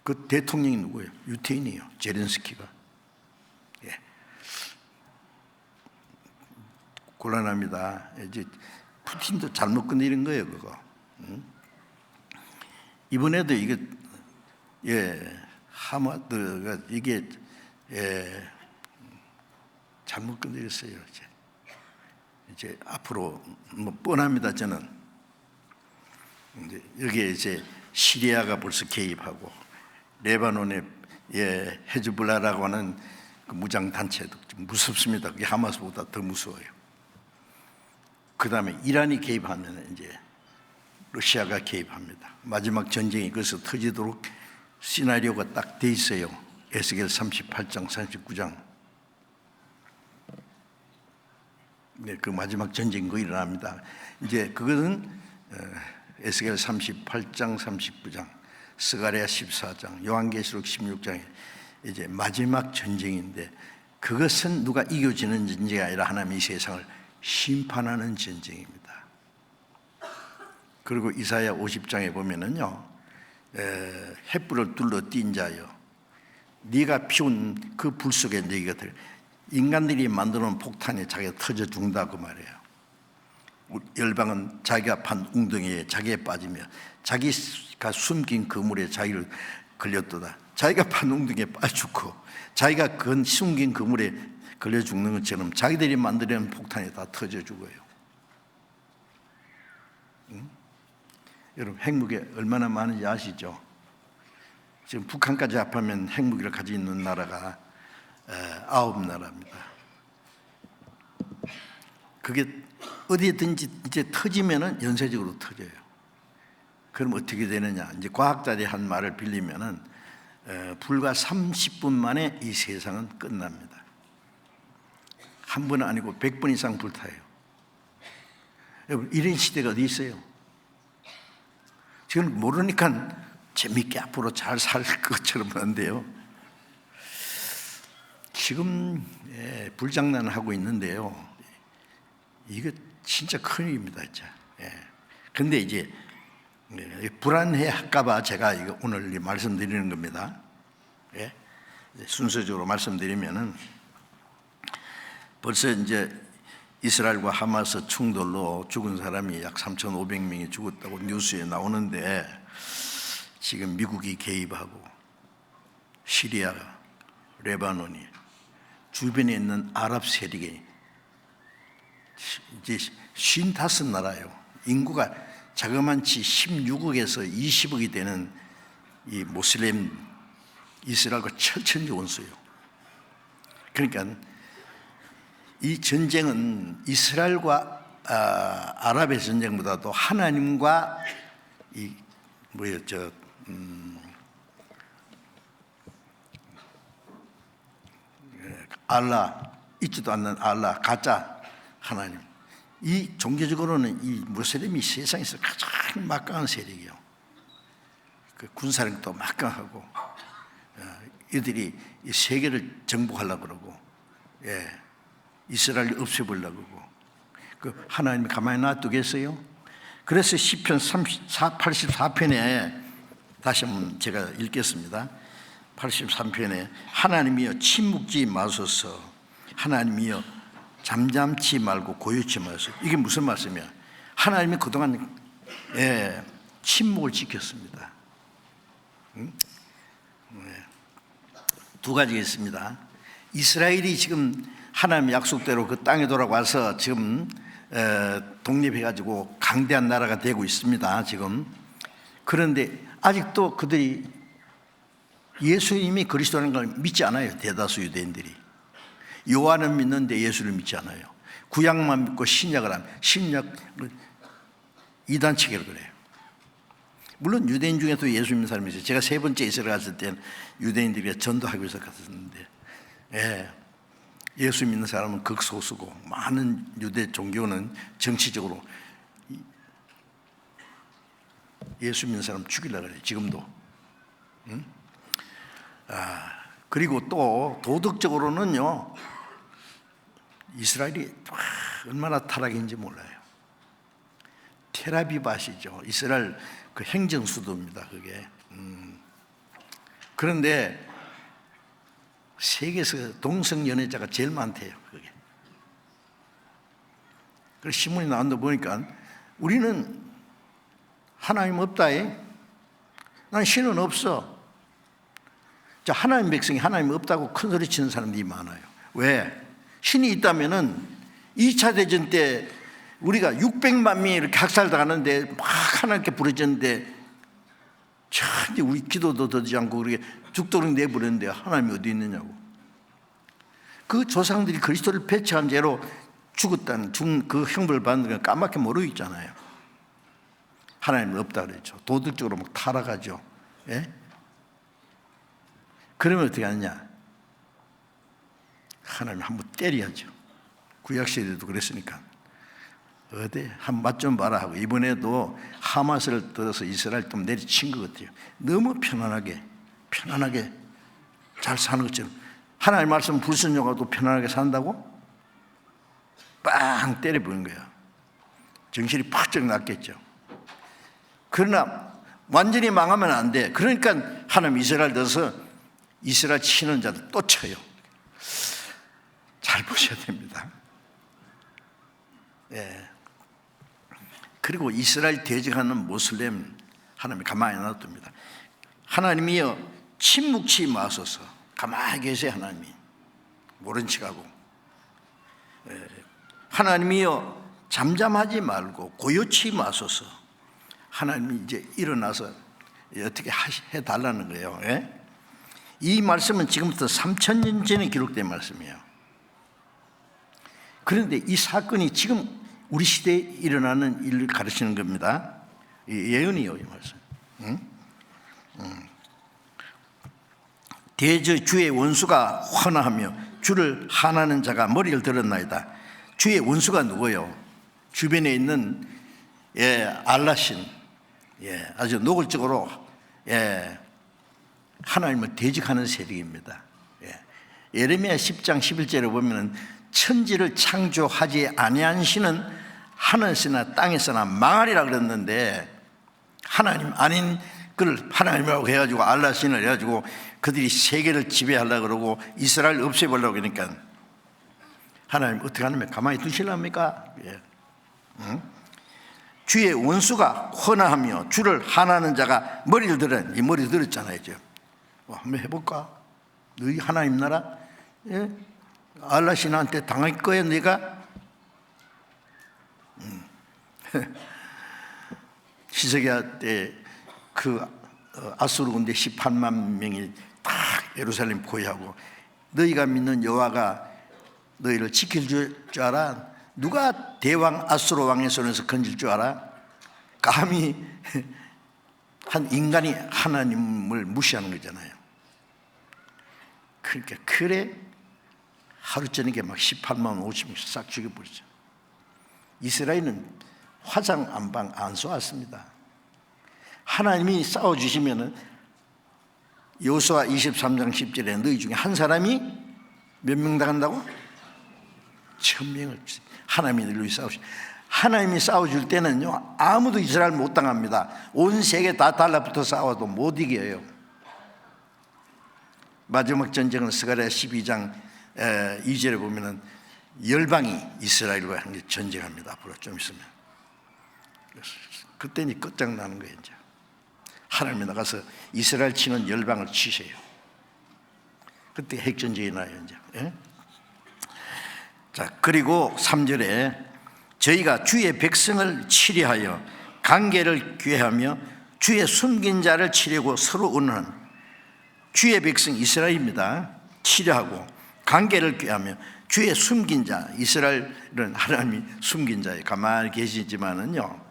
그 대통령이 누구예요? 유태인이에요. 제렌스키가. 곤란합니다. 이제 푸틴도 잘못 건드린 거예요, 그거. 이번에도 이게 하마드가 이게 잘못 건드렸어요. 이제 앞으로 뭐 뻔합니다. 저는 여기에 이제 시리아가 벌써 개입하고 레바논의 헤즈볼라라고 하는 그 무장 단체도 좀 무섭습니다. 그게 하마스보다 더 무서워요. 그 다음에 이란이 개입하면 이제 러시아가 개입합니다. 마지막 전쟁이 거기서 터지도록 시나리오가 딱 돼 있어요. 에스겔 38장, 39장. 그 마지막 전쟁이 거 일어납니다. 이제 그것은 에스겔 38장, 39장, 스가랴 14장, 요한계시록 16장에 이제 마지막 전쟁인데 그것은 누가 이겨지는 전쟁이 아니라 하나님이 이 세상을 심판하는 전쟁입니다. 그리고 이사야 50장에 보면은요, 횃불을 둘러 띈 자여, 네가 피운 그 불 속에 네가 들 인간들이 만들어놓은 폭탄에 자기가 터져 죽는다고 말해요. 열방은 자기가 판 웅덩이에 자기에 빠지며 자기가 숨긴 그물에 자기를 걸렸도다. 자기가 판 웅덩이에 빠져 죽고 자기가 그 숨긴 그물에 걸려 죽는 것처럼 자기들이 만들어낸 폭탄이 다 터져 죽어요. 여러분 핵무기 얼마나 많은지 아시죠? 지금 북한까지 합하면 핵무기를 가지고 있는 나라가 9나라입니다. 그게 어디든지 이제 터지면은 연쇄적으로 터져요. 그럼 어떻게 되느냐? 이제 과학자들이 한 말을 빌리면은 불과 30분 만에 이 세상은 끝납니다. 한 번 아니고 100번 이상 불타요. 여러분 이런 시대가 어디 있어요? 지금 모르니까 재밌게 앞으로 잘 살 것처럼 하는데요. 지금 불장난을 하고 있는데요. 이거 진짜 큰일입니다, 진짜. 근데 이제 불안해 할까봐 제가 이거 오늘 말씀드리는 겁니다. 순서적으로 말씀드리면은 벌써 이제 이스라엘과 하마스 충돌로 죽은 사람이 약 3,500명이 죽었다고 뉴스에 나오는데 지금 미국이 개입하고 시리아 레바논이 주변에 있는 아랍 세력이 이제 55나라예요. 인구가 자그만치 16억에서 20억이 되는 이 모슬렘 이스라엘과 철천지 원수예요. 그러니까 이 전쟁은 이스라엘과 아랍의 전쟁보다도 하나님과 이 알라, 있지도 않는 알라, 가짜 하나님. 이 종교적으로는 이 무슬림이 세상에서 가장 막강한 세력이에요. 그 군사력도 막강하고, 이들이 이 세계를 정복하려고 그러고, 이스라엘을 없애보려고 그러고, 그 하나님이 가만히 놔두겠어요? 그래서 시편 84편에 다시 한번 제가 읽겠습니다. 83편에 하나님이여 침묵지 마소서, 하나님이여 잠잠치 말고 고요치 마소서. 이게 무슨 말씀이야? 하나님이 그동안 침묵을 지켰습니다. 두 가지가 있습니다. 이스라엘이 지금 하나님 약속대로 그 땅에 돌아와서 지금 독립해가지고 강대한 나라가 되고 있습니다. 지금. 그런데 아직도 그들이 예수님이 그리스도라는 걸 믿지 않아요. 대다수 유대인들이. 요한은 믿는데 예수를 믿지 않아요. 구약만 믿고 신약을 하면 신약을 이단 체계로 그래요. 물론 유대인 중에도 예수 믿는 사람이 있어요. 제가 세 번째 이스라엘 갔을 때는 유대인들이 전도하기 위해서 갔었는데, 예수 믿는 사람은 극소수고 많은 유대 종교는 정치적으로 예수 믿는 사람 죽이려고 그래요. 지금도. 그리고 또 도덕적으로는요, 이스라엘이 얼마나 타락인지 몰라요. 텔아비브 아시죠? 이스라엘 그 행정 수도입니다. 그게. 그런데 세계에서 동성 연애자가 제일 많대요. 그게. 그래서 신문이 나온다 보니까 우리는 하나님 없다. 난 신은 없어. 자, 하나님 백성이 하나님 없다고 큰 소리 치는 사람들이 많아요. 왜? 신이 있다면은 2차 대전 때 우리가 600만 명이 이렇게 학살당하는데 막 하나님께 부르짖는데 참 우리 기도도 듣지 않고 그렇게 죽도록 내버렸는데 하나님이 어디 있느냐고. 그 조상들이 그리스도를 배척한 죄로 죽었다는 그 형벌을 받는 걸 까맣게 모르고 있잖아요. 하나님은 없다 그랬죠. 도덕적으로 막 타락하죠. 그러면 어떻게 하느냐? 하나님 한번 때려야죠. 구약시대도 그랬으니까. 어디 한 맛 좀 봐라 하고 이번에도 하마스를 들어서 이스라엘 좀 내리친 것 같아요. 너무 편안하게 잘 사는 것처럼. 하나님 말씀 불순종하고 편안하게 산다고? 빵 때려버린 거야. 정신이 팍쩍 났겠죠. 그러나 완전히 망하면 안 돼. 그러니까 하나님 이스라엘 들어서 이스라엘 치는 자들 또 쳐요. 잘 보셔야 됩니다. 그리고 이스라엘 대적하는 모슬렘 하나님이 가만히 안 놔둡니다. 하나님이여 침묵치 마소서. 가만히 계세요. 하나님이 모른 척하고. 하나님이여 잠잠하지 말고 고요치 마소서. 하나님이 이제 일어나서 어떻게 해달라는 거예요. 이 말씀은 지금부터 3000년 전에 기록된 말씀이에요. 그런데 이 사건이 지금 우리 시대에 일어나는 일을 가르치는 겁니다. 예언이요, 이 말씀. 대저 주의 원수가 헌화하며 주를 한하는 자가 머리를 들었나이다. 주의 원수가 누구예요? 주변에 있는 알라신, 아주 노골적으로 하나님을 대적하는 세력입니다. 예레미야 10장 11절에 보면은 천지를 창조하지 아니한 신은 하늘에서나 땅에서나 망하리라 그랬는데, 하나님 아닌 그를 하나님이라고 해가지고 알라신을 해가지고 그들이 세계를 지배하려고 그러고 이스라엘 없애보려고 그러니까 하나님 어떻게 하냐면 가만히 두실랍니까? 주의 원수가 헌화하며 주를 한하는 자가 머리를 들은, 이 머리 들었잖아요. 이제 한번 해볼까? 너희 하나님 나라, 예? 알라 신한테 당할 거야 네가. 히스기야 때 그 아수르 군대 18만 명이 다 예루살렘 포위하고, 너희가 믿는 여호와가 너희를 지킬 줄 알아? 누가 대왕 아수르 왕의 손에서 건질 줄 알아? 감히 한 인간이 하나님을 무시하는 거잖아요. 그러니까 그래 하루 저녁에 막 18만 50명씩 싹 죽여버리죠. 이스라엘은 화상 안방 안 쏘았습니다. 하나님이 싸워주시면은 여호수아 23장 10절에 너희 중에 한 사람이 몇 명 당한다고? 1000명을. 하나님이 늘 싸우시. 하나님이 싸워줄 때는요 아무도 이스라엘 못 당합니다. 온 세계 다 달라붙어 싸워도 못 이겨요. 마지막 전쟁은 스가랴 12장 2절에 보면은 열방이 이스라엘과 함께 전쟁합니다. 앞으로 좀 있으면. 그때니 끝장나는 거예요. 이제 하나님이 나가서 이스라엘 치는 열방을 치세요. 그때 핵전쟁이 나요. 이제. 예? 자, 그리고 3절에 저희가 주의 백성을 치리하여 관계를 괴하며 주의 숨긴 자를 치려고 서로 의논하는, 주의 백성 이스라엘입니다. 치려하고 관계를 괴하며 주의 숨긴 자, 이스라엘은 하나님이 숨긴 자에 가만히 계시지만은요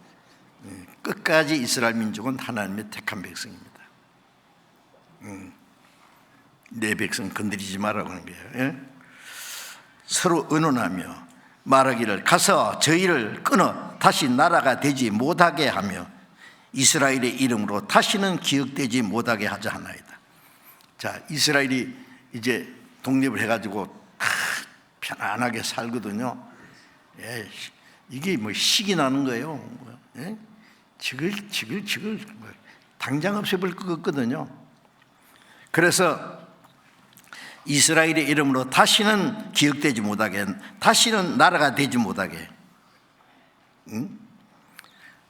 끝까지 이스라엘 민족은 하나님의 택한 백성입니다. 내 백성 건드리지 말라고 하는 거예요. 예? 서로 의논하며 말하기를 가서 저희를 끊어 다시 나라가 되지 못하게 하며 이스라엘의 이름으로 다시는 기억되지 못하게 하자 하나이다. 자, 이스라엘이 이제 독립을 해가지고 편안하게 살거든요. 예, 이게 뭐 식이 나는 거예요. 예? 지글 당장 없애버릴 것 같거든요. 그래서 이스라엘의 이름으로 다시는 기억되지 못하게, 다시는 나라가 되지 못하게.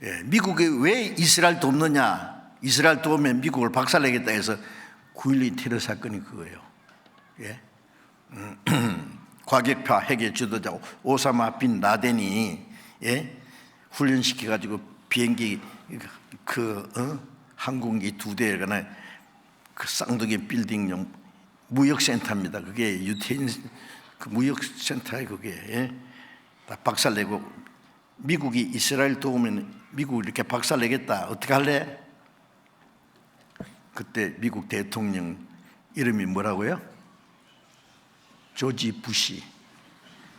예, 미국이 왜 이스라엘 돕느냐? 이스라엘 도우면 미국을 박살내겠다 해서 9.12 테러 사건이 그거예요. 예? 과격파 핵의 주도자 오사마 빈 라덴이 훈련시켜가지고 비행기 항공기 2대가 그 쌍둥이 빌딩용 무역센터입니다. 그게 유태인 그 무역센터에 그게 다 박살내고, 미국이 이스라엘 도우면 미국을 이렇게 박살내겠다. 어떻게 할래? 그때 미국 대통령 이름이 뭐라고요? 조지 부시.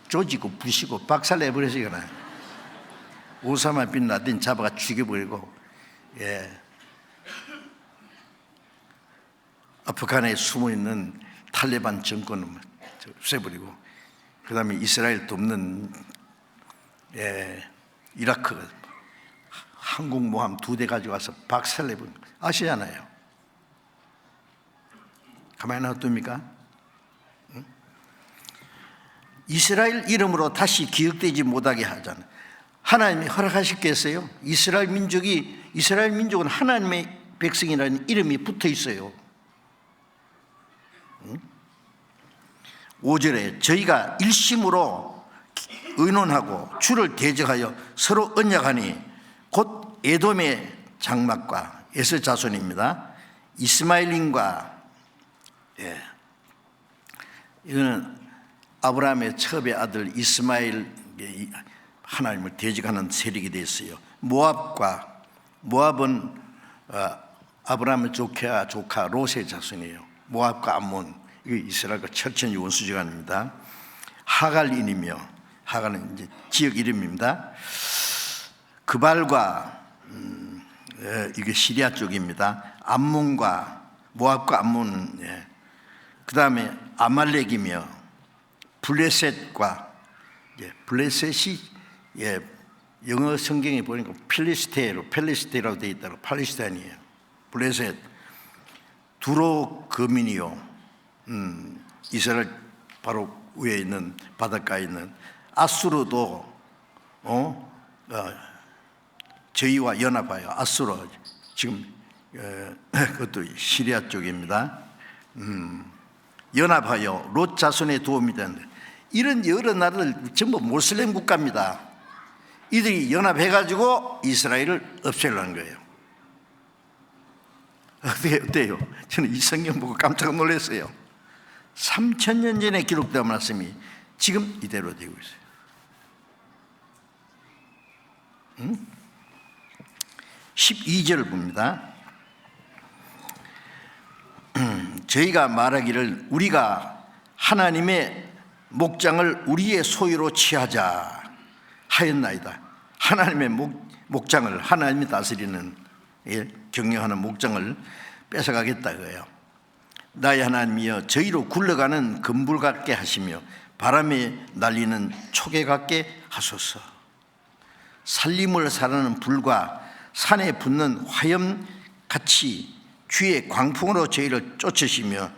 조지고 부시고 박살내버렸어요. 오사마 빈 라덴 잡아가 죽여버리고, 예. 아프간에 숨어있는 탈레반 정권을 없애버리고, 그 다음에 이스라엘 돕는 이라크 항공모함 2대 가져와서 박살내버린 거 아시잖아요. 가만히 놔둡니까? 응? 이스라엘 이름으로 다시 기억되지 못하게 하잖아요. 하나님이 허락하셨겠어요? 이스라엘 민족은 하나님의 백성이라는 이름이 붙어 있어요. 5절에 저희가 일심으로 의논하고 주를 대적하여 서로 언약하니 곧 에돔의 장막과 에서 자손입니다. 이스마엘림과, 이거는 아브라함의 첩의 아들 이스마엘, 하나님을 대적하는 세력이 됐어요. 모압은 아브라함의 조카 롯의 자손이에요. 모압과 암몬, 이거 이스라엘과 철천지 원수지간입니다. 하갈인이며, 하갈은 이제 지역 이름입니다. 그발과 이게 시리아 쪽입니다. 암몬과 모압과 암몬, 그 다음에 아말렉이며 블레셋과, 블레셋이 영어 성경에 보니까 필리스테라고 되어 있다고, 팔레스타인이에요. 블레셋, 두로거민이요, 이스라엘 바로 위에 있는 바닷가에 있는 아수르도 저희와 연합하여 아수르, 지금 그것도 시리아 쪽입니다. 연합하여 롯 자손에 도움이 되는데, 이런 여러 나라들 전부 모슬렘 국가입니다. 이들이 연합해가지고 이스라엘을 없애려는 거예요. 어때요? 저는 이 성경 보고 깜짝 놀랐어요. 3000년 전에 기록된 말씀이 지금 이대로 되고 있어요. 12절을 봅니다. 저희가 말하기를 우리가 하나님의 목장을 우리의 소유로 취하자 하였나이다. 하나님의 목장을, 하나님이 다스리는 경영하는 목장을 뺏어가겠다 그거예요. 나의 하나님이여 저희로 굴러가는 금불 같게 하시며 바람에 날리는 초계 같게 하소서. 살림을 사르는 불과 산에 붙는 화염같이 주의 광풍으로 저희를 쫓으시며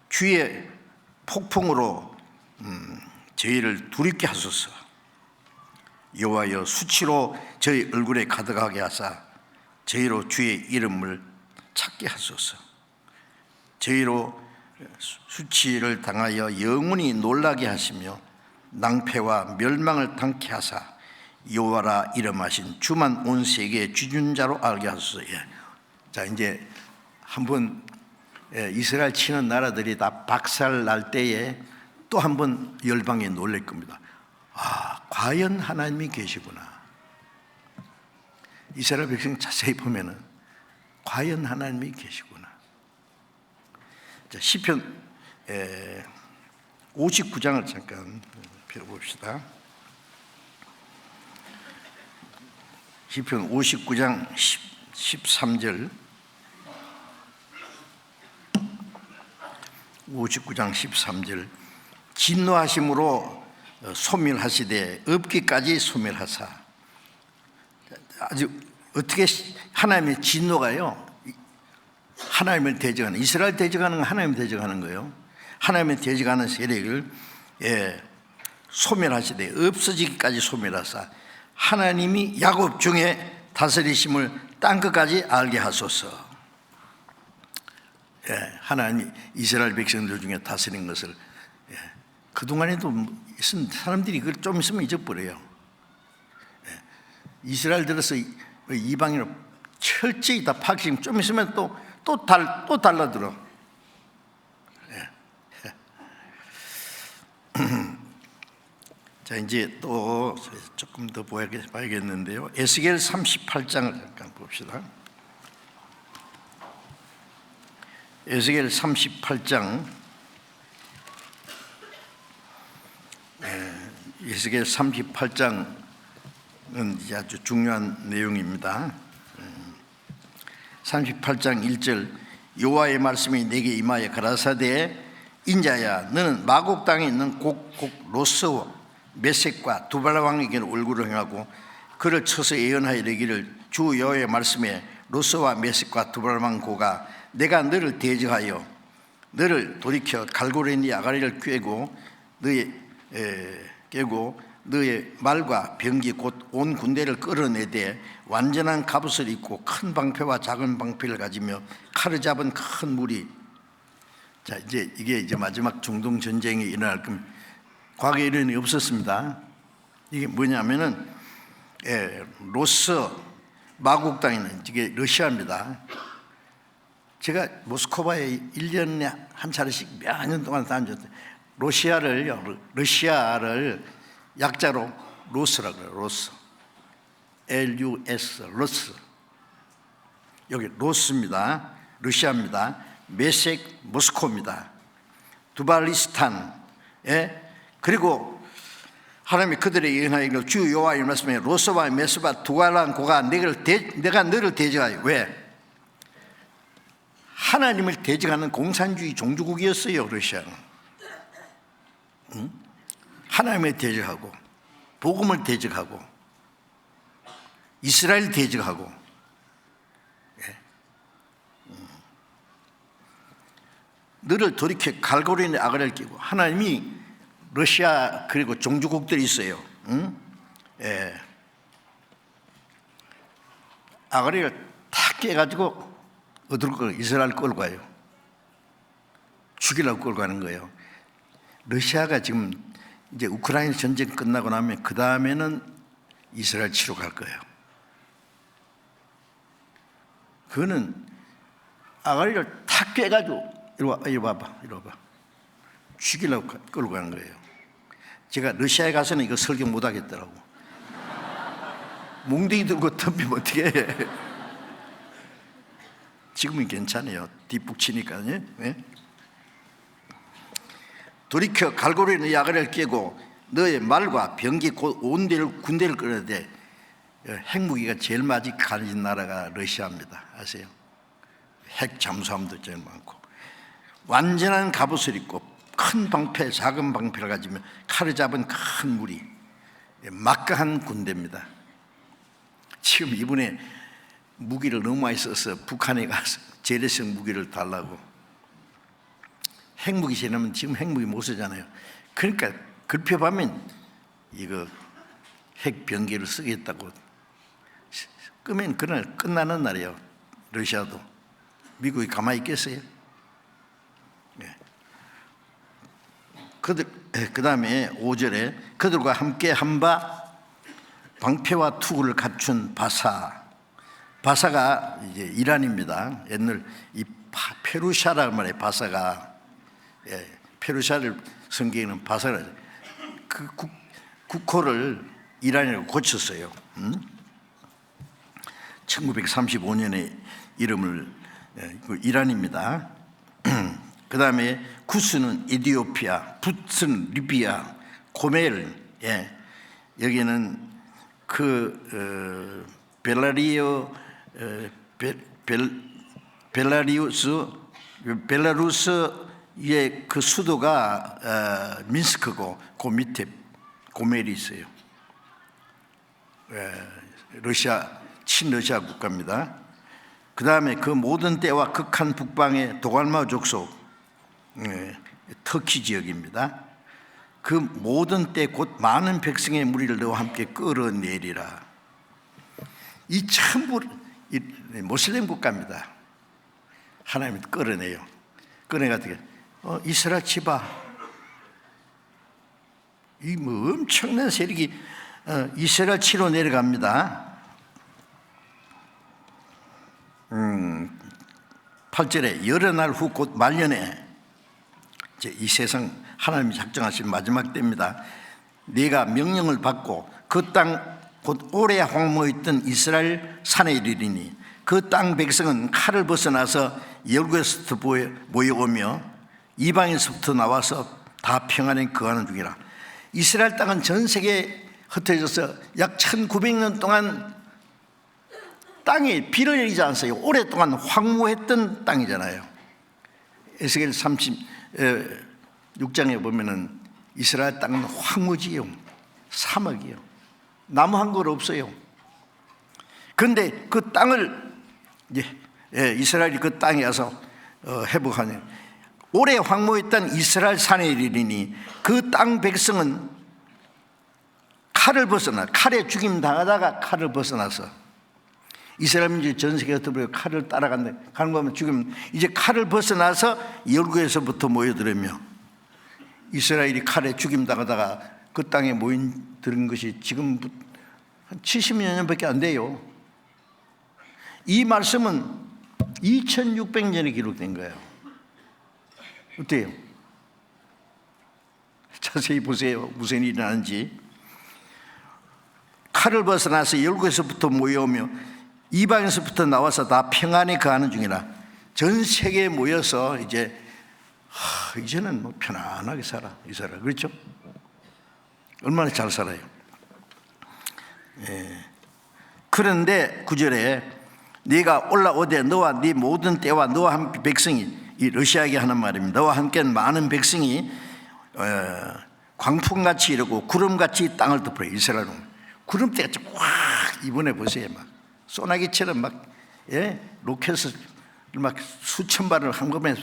주의 폭풍으로 저희를 두렵게 하소서. 여호와여 수치로 저희 얼굴에 가득하게 하사 저희로 주의 이름을 찾게 하소서. 저희로 수치를 당하여 영원히 놀라게 하시며 낭패와 멸망을 당케 하사 여호와라 이름하신 주만 온 세계의 주준자로 알게 하소서. 자, 이제 한번 이스라엘 치는 나라들이 다 박살 날 때에 또 한번 열방에 놀랄 겁니다. 아, 과연 하나님이 계시구나. 이스라엘 백성 자세히 보면은 과연 하나님이 계시구나. 자, 시편 59장을 잠깐 펴봅시다. 시편 59장 13절, 59장 13절. 진노하심으로 소멸하시되 없기까지 소멸하사. 아주 어떻게 하나님의 진노가요, 하나님을 대적하는, 이스라엘 대적하는 건 하나님을 대적하는 거예요. 하나님을 대적하는 세력을 소멸하시되 없어지기까지 소멸하사 하나님이 야곱 중에 다스리심을 땅끝까지 알게 하소서. 하나님이 이스라엘 백성들 중에 다스린 것을 그동안에도 있은 사람들이 그걸 좀 있으면 잊어버려요. 이스라엘 들어서 이방인으로 철저히 다 파괴시키면 좀 있으면 또 달라들어. 자, 이제 또 조금 더 봐야겠는데요. 에스겔 38장을 잠깐 봅시다. 에스겔 38장, 에스겔 38장은 아주 중요한 내용입니다. 38장 1절. 여호와의 말씀이 내게 임하여 가라사대 인자야 너는 마곡 땅에 있는 곡곡 로스와 메섹과 두발 왕에게는 얼굴을 행하고 그를 쳐서 예언하여 이르기를 주 여호와의 말씀에 로스와 메섹과 두발 왕 고가 내가 너를 대적하여 너를 돌이켜 갈고리니 아가리를 꿰고 너의 말과 병기 곧 온 군대를 끌어내되 완전한 갑옷을 입고 큰 방패와 작은 방패를 가지며 칼을 잡은 큰 무리. 자, 이게 이제 마지막 중동 전쟁이 일어날 겁니다. 과거에 이런 일이 없었습니다. 이게 뭐냐면은 로스 마곡 땅에 있는 이게 러시아입니다. 제가 모스크바에 1년에 한 차례씩 몇 년 동안 다녔어요. 러시아를 약자로 로스라고 해요. 로스, LUS, 로스. 여기 로스입니다. 러시아입니다. 메섹, 모스코입니다. 두발리스탄. 그리고 하나님이 그들의 예언하여 주 여호와의 말씀에 로스와 메스바 두발란 고가 내가 너를 대적하여. 왜? 하나님을 대적하는 공산주의 종주국이었어요. 러시아는. 하나님을 대적하고 복음을 대적하고 이스라엘 대적하고 너를 돌이켜 갈고리에 아가리를 끼고. 하나님이 러시아 그리고 종주국들이 있어요. 아가리를 탁 깨가지고 어디로 끌고 이스라엘 끌고 가요. 죽이려고 끌고 가는 거예요. 러시아가 지금 이제 우크라이나 전쟁 끝나고 나면 그 다음에는 이스라엘 치러 갈 거예요. 그거는 아가리를 탁 꿰가지고 이리 와봐. 죽이려고 끌고 가는 거예요. 제가 러시아에 가서는 이거 설교 못 하겠더라고. 몽둥이 들고 덤비면 어떻게 해. 지금은 괜찮아요. 뒷북 치니까요. 네? 돌이켜 갈고리에 너희 아가리를 깨고 너의 말과 병기 곧 온 군대를 끌어야 돼. 핵무기가 제일 많이 가진 나라가 러시아입니다. 아세요? 핵 잠수함도 제일 많고 완전한 갑옷을 입고 큰 방패, 작은 방패를 가지며 칼을 잡은 큰 무리, 막강한 군대입니다. 지금 이번에 무기를 너무 많이 써서 북한에 가서 재래식 무기를 달라고. 핵무기 지나면 지금 핵무기 못 쓰잖아요. 그러니까 급협하면 이거 핵 병기를 쓰겠다고 끄면 그날 끝나는 날이에요. 러시아도. 미국이 가만히 있겠어요? 네. 그 다음에 5절에 그들과 함께 한바 방패와 투구를 갖춘 바사가 이제 이란입니다. 옛날 이 페루시아라는 말이에요. 바사가. 페루시아를 성경에는 바사라. 그 국호를 이란이라고 고쳤어요. 1935년에 이름을 이란입니다. 그 다음에 구스는 에티오피아, 붓은 리비아, 고멜, 여기는 그 벨라루스의 그 수도가 민스크고 그 밑에 고멜이 있어요. 러시아 친러시아 국가입니다. 그 다음에 그 모든 때와 극한 북방의 도갈마 족속, 터키 지역입니다. 그 모든 때 곧 많은 백성의 무리를 너와 함께 끌어내리라. 이 전부 모슬렘 국가입니다. 하나님이 끌어내요. 끌어내가지고 이스라엘 치봐. 이 뭐 엄청난 세력이 이스라엘 치러 내려갑니다. 8절에 여러 날 후 곧 말년에 이제 이 세상 하나님이 작정하신 마지막 때입니다. 네가 명령을 받고 그 땅 곧 오래 황무했던 이스라엘 산에 이르리니 그 땅 백성은 칼을 벗어나서 열국에서부터 모여오며 이방에서부터 나와서 다 평안에 거하는 중이라. 이스라엘 땅은 전 세계에 흩어져서 약 1900년 동안 땅에 비를 내리지 않았어요. 오랫동안 황무했던 땅이잖아요. 에스겔 36장에 보면은 이스라엘 땅은 황무지요, 사막이요, 나무 한 그루 없어요. 그런데 그 땅을 이스라엘이 그 땅에 와서 회복하니 오래 황무했던 이스라엘 산에 이르리니 그 땅 백성은 칼을 벗어나, 칼에 죽임 당하다가 칼을 벗어나서 이스라엘 민족이 전 세계에 흩어버려 칼을 따라간다. 가는 거면 죽이면 이제 칼을 벗어나서 열국에서부터 모여들으며 이스라엘이 칼에 죽임 당하다가 그 땅에 모여드는 것이 지금 한 70여 년밖에 안 돼요. 이 말씀은 2600년에 기록된 거예요. 어때요? 자세히 보세요. 무슨 일이 나는지. 칼을 벗어나서 열국에서부터 모여오며 이방에서부터 나와서 다 평안에 거하는 중이라. 전 세계에 모여서 이제는 뭐 편안하게 살아, 이 사람. 그렇죠? 얼마나 잘 살아요. 그런데 9절에 네가 올라오되 너와 네 모든 때와 너와 함께 백성이, 이 러시아에게 하는 말입니다. 너와 함께 많은 백성이 광풍같이 이르고 구름같이 땅을 덮으라. 이스라엘은 구름대가 확, 이번에 보세요. 막 소나기처럼 막 로켓을 막 수천 발을 한꺼번에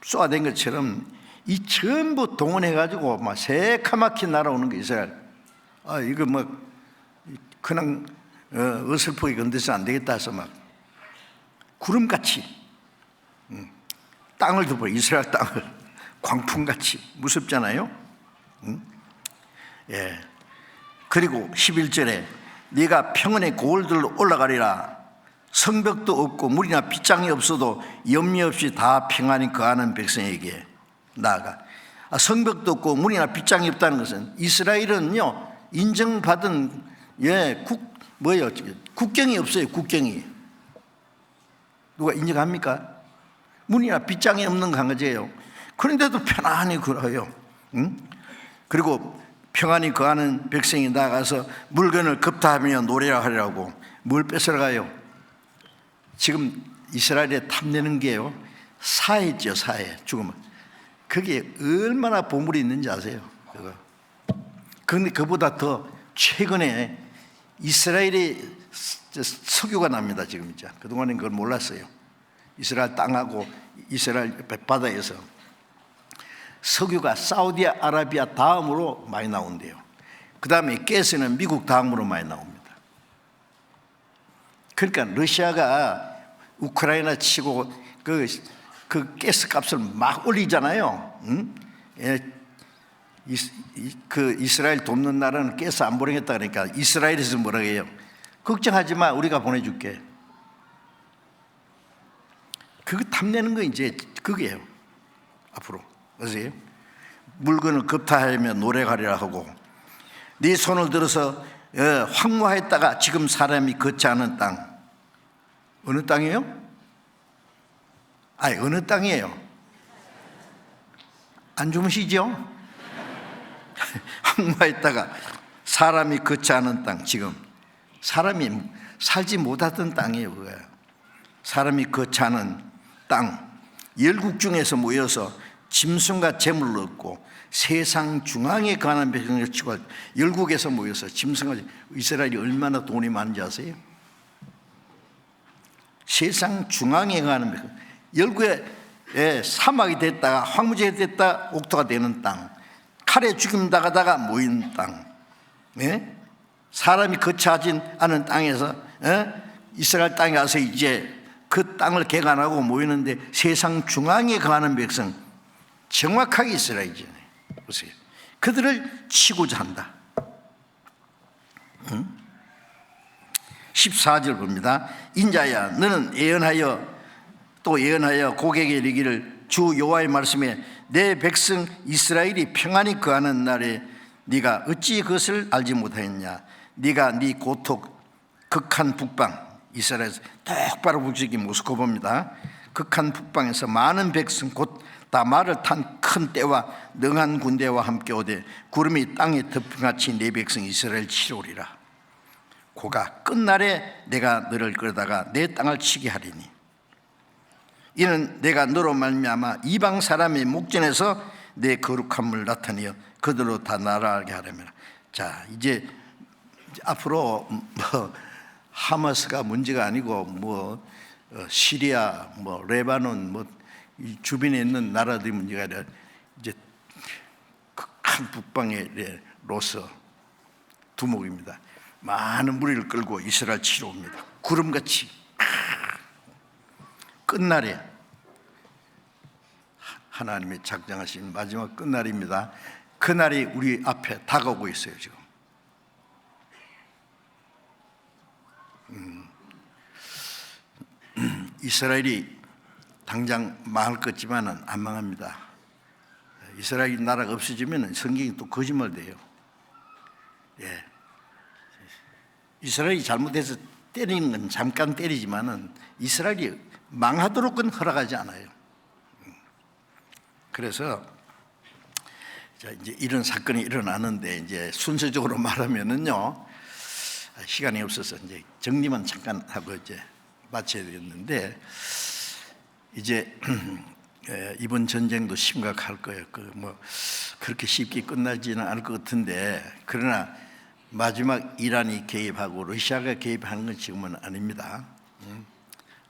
쏘아댄 것처럼 이 전부 동원해가지고 막 새카맣게 날아오는 거. 이스라엘. 이거 뭐 그냥 어설프게 건드려서 안 되겠다 해서 막 구름같이 땅을 덮어, 이스라엘 땅을. 광풍같이 무섭잖아요. 응? 예. 그리고 11절에 네가 평원의 고을들로 올라가리라. 성벽도 없고 물이나 빗장이 없어도 염려 없이 다 평안히 거하는 백성에게 나아가. 성벽도 없고 물이나 빗장이 없다는 것은 이스라엘은요, 인정받은 국경이 없어요. 국경이 누가 인정합니까? 물이나 빗장이 없는 강아지예요. 그런데도 편안히 걸어요. 응? 그리고 평안히 거하는 백성이 나가서 물건을 급타하며 노래라 하려고 뭘 뺏어가요? 지금 이스라엘에 탐내는 게요, 사해죠. 사해. 죽으면 그게 얼마나 보물이 있는지 아세요? 그런데 그보다 더 최근에 이스라엘에 석유가 납니다. 지금 이제 그동안은 그걸 몰랐어요. 이스라엘 땅하고 이스라엘 바다에서 석유가 사우디아라비아 다음으로 많이 나온대요. 그 다음에 가스는 미국 다음으로 많이 나옵니다. 그러니까 러시아가 우크라이나 치고 그 가스 값을 막 올리잖아요. 응? 그 이스라엘 돕는 나라는 가스 안 보내겠다 그러니까 이스라엘에서 뭐라고 해요? 걱정하지 마, 우리가 보내줄게. 그거 탐내는 거 이제 그게요. 앞으로 아세요? 물건을 급타하며 노래하리라 하고 네 손을 들어서 황무하였다가 지금 사람이 걷지 않은 땅. 어느 땅이에요? 아니, 어느 땅이에요? 안 주무시죠? 황무하였다가 사람이 걷지 않은 땅. 지금 사람이 살지 못하던 땅이에요. 그거야. 사람이 걷지 않은 땅. 열국 중에서 모여서 짐승과 재물을 얻고 세상 중앙에 관한 백성을 치고 열국에서 모여서 짐승과 이스라엘이 얼마나 돈이 많은지 아세요? 세상 중앙에 관한 백성. 열국에 사막이 됐다가 황무지가 됐다 옥토가 되는 땅. 칼에 죽임 당하다가 모인 땅. 네? 사람이 거처하지 않은 땅에서 이스라엘 땅에 가서 이제 그 땅을 개간하고 모이는데 세상 중앙에 거하는 백성, 정확하게 이스라엘이잖아요. 보세요. 그들을 치고자 한다. 14절 봅니다. 인자야, 너는 예언하여 또 예언하여 고객에게 이르기를 주 여호와의 말씀에 내 백성 이스라엘이 평안히 거하는 날에 네가 어찌 그것을 알지 못하였냐. 네가 네 고통 극한 북방, 이스라엘에서 똑바로 북쪽이 모스크바입니다. 극한 북방에서 많은 백성 곧 다 말을 탄 큰 떼와 능한 군대와 함께 오되 구름이 땅에 덮은같이 내 백성 이스라엘 치러오리라. 고가 끝날에 내가 너를 끌다가 내 땅을 치게 하리니 이는 내가 너로 말미암아 이방 사람의 목전에서 내 거룩함을 나타내어 그들로 다 나라하게 하려면. 자, 이제 앞으로 하마스가 문제가 아니고 시리아, 레바논, 이 주변에 있는 나라들이 문제가 아니라 이제 극한 북방의 로서 두목입니다. 많은 무리를 끌고 이스라엘 치러 옵니다. 구름같이 끝날에 하나님이 작정하신 마지막 끝날입니다. 그날이 우리 앞에 다가오고 있어요. 지금 이스라엘이 당장 망할 것 같지만은 안 망합니다. 이스라엘 나라가 없어지면 성경이 또 거짓말돼요. 예. 이스라엘이 잘못해서 때리는 건 잠깐 때리지만은 이스라엘이 망하도록은 허락하지 않아요. 그래서 이제 이런 사건이 일어나는데 이제 순서적으로 말하면은요, 시간이 없어서 이제 정리만 잠깐 하고 이제 마쳐야 되겠는데, 이제 이번 전쟁도 심각할 거예요. 그렇게 쉽게 끝나지는 않을 것 같은데, 그러나 마지막 이란이 개입하고 러시아가 개입하는 건 지금은 아닙니다.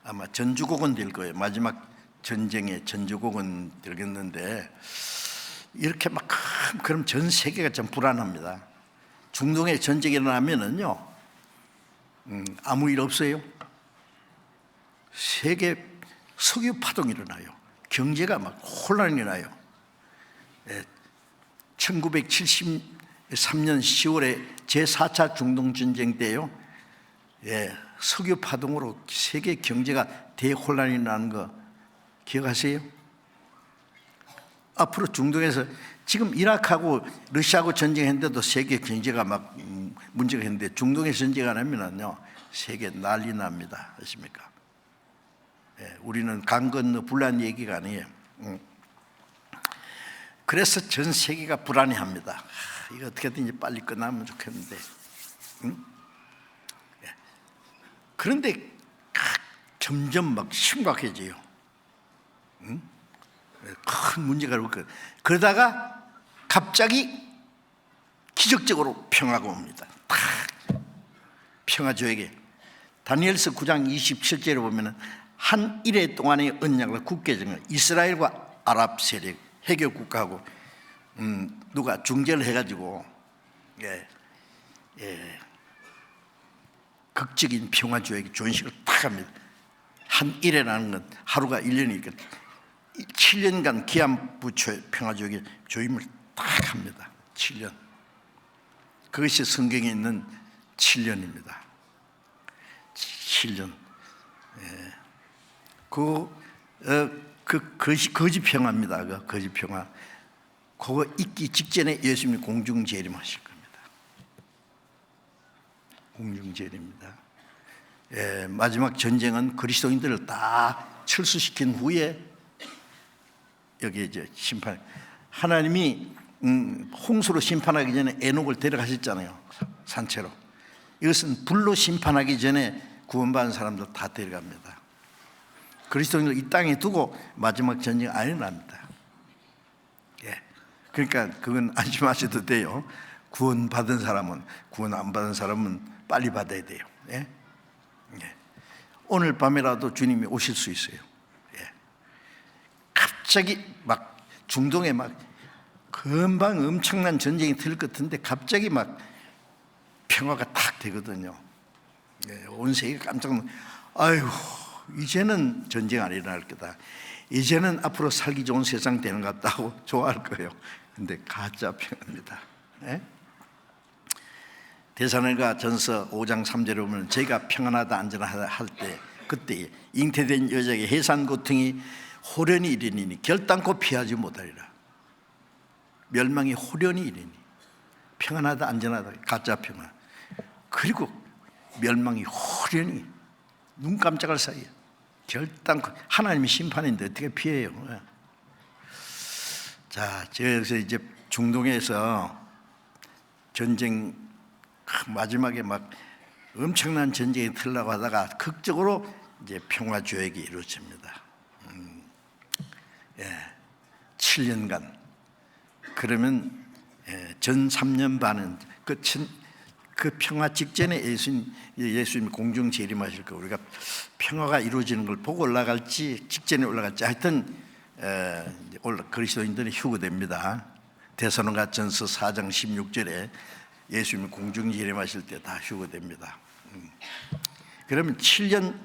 아마 전주곡은 될 거예요. 마지막 전쟁의 전주곡은 되겠는데, 이렇게 막 그럼 전 세계가 좀 불안합니다. 중동에 전쟁이 일어나면은요, 아무 일 없어요. 세계 석유 파동이 일어나요. 경제가 막 혼란이 나요. 1973년 10월에 제4차 중동전쟁 때요, 석유 파동으로 세계 경제가 대혼란이 나는 거 기억하세요? 앞으로 중동에서 지금 이라크하고 러시아하고 전쟁했는데도 세계 경제가 막 문제가 있는데, 중동에 전쟁 안 하면요 세계 난리 납니다. 아십니까? 우리는 강 건너 불난 얘기가 아니에요. 그래서 전 세계가 불안해합니다. 이거 어떻게든지 빨리 끝나면 좋겠는데. 그런데 점점 막 심각해져요. 큰 문제가 올 거예요. 그러다가 갑자기 기적적으로 평화가 옵니다. 탁 평화조약에 다니엘서 9장 27절에 보면은 한 일해 동안의 언약을 굳게 정한 이스라엘과 아랍 세력 해교 국가하고 누가 중재를 해가지고 극적인 평화조약의 존식을 탁 합니다. 한 일해라는 건 하루가 1년이니까 7년간 기한부 평화조약의 조임을 딱 합니다. 7년. 그것이 성경에 있는 7년입니다. 7년. 거짓 평화입니다. 그 거짓 평화. 그거 있기 직전에 예수님이 공중 재림하실 겁니다. 공중 재림입니다. 마지막 전쟁은 그리스도인들을 다 철수시킨 후에 여기 이제 심판, 하나님이 홍수로 심판하기 전에 에녹을 데려가셨잖아요. 산채로. 이것은 불로 심판하기 전에 구원받은 사람들 다 데려갑니다. 그리스도인을 이 땅에 두고 마지막 전쟁 안 일어납니다. 그러니까 그건 안심하셔도 돼요. 구원받은 사람은, 구원 안 받은 사람은 빨리 받아야 돼요. 오늘 밤이라도 주님이 오실 수 있어요. 갑자기 막 중동에 막 금방 엄청난 전쟁이 될 것 같은데 갑자기 막 평화가 탁 되거든요. 온 세계가 깜짝 놀라. 아이고, 이제는 전쟁 안 일어날 거다. 이제는 앞으로 살기 좋은 세상 되는 것 같다고 좋아할 거예요. 근데 가짜 평화입니다. 데살로니가 전서 5장 3절에 보면 저희가 평안하다 안전하다 할 때 그때 잉태된 여자에게 해산 고통이 호련히 이르니 결단코 피하지 못하리라. 멸망이 호련히 이르니, 평안하다 안전하다 가짜 평안, 그리고 멸망이 호련히 눈 깜짝할 사이에 결단코, 하나님이 심판인데 어떻게 피해요? 자, 그래서 이제 중동에서 전쟁 마지막에 막 엄청난 전쟁이 틀려고 하다가 극적으로 이제 평화 조약이 이루어집니다. 7년간. 그러면 전 3년 반은 그 평화 직전에 예수님이 공중 재림하실 거, 우리가 평화가 이루어지는 걸 보고 올라갈지 직전에 올라갈지 하여튼 그리스도인들이 휴거됩니다. 데살로니가 전서 4장 16절에 예수님이 공중 재림하실 때 다 휴거됩니다. 그러면 7년,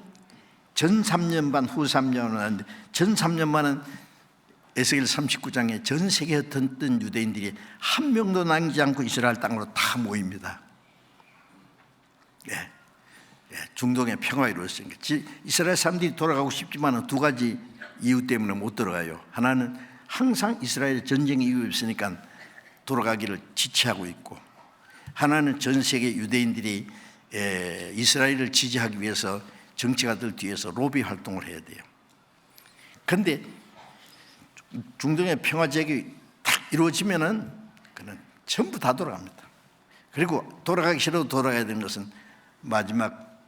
전 3년 반, 후 3년은 하는데, 전 3년 반은 에스겔 39장에 전 세계에 흩어졌던 유대인들이 한 명도 남기지 않고 이스라엘 땅으로 다 모입니다. 중동의 평화가 이루어졌으니까. 이스라엘 사람들이 돌아가고 싶지만 두 가지 이유 때문에 못 돌아가요. 하나는 항상 이스라엘 전쟁 이유가 있으니까 돌아가기를 지체하고 있고, 하나는 전 세계 유대인들이 이스라엘을 지지하기 위해서 정치가들 뒤에서 로비 활동을 해야 돼요. 그런데 중동의 평화제약이 딱 이루어지면은 그는 전부 다 돌아갑니다. 그리고 돌아가기 싫어도 돌아가야 되는 것은 마지막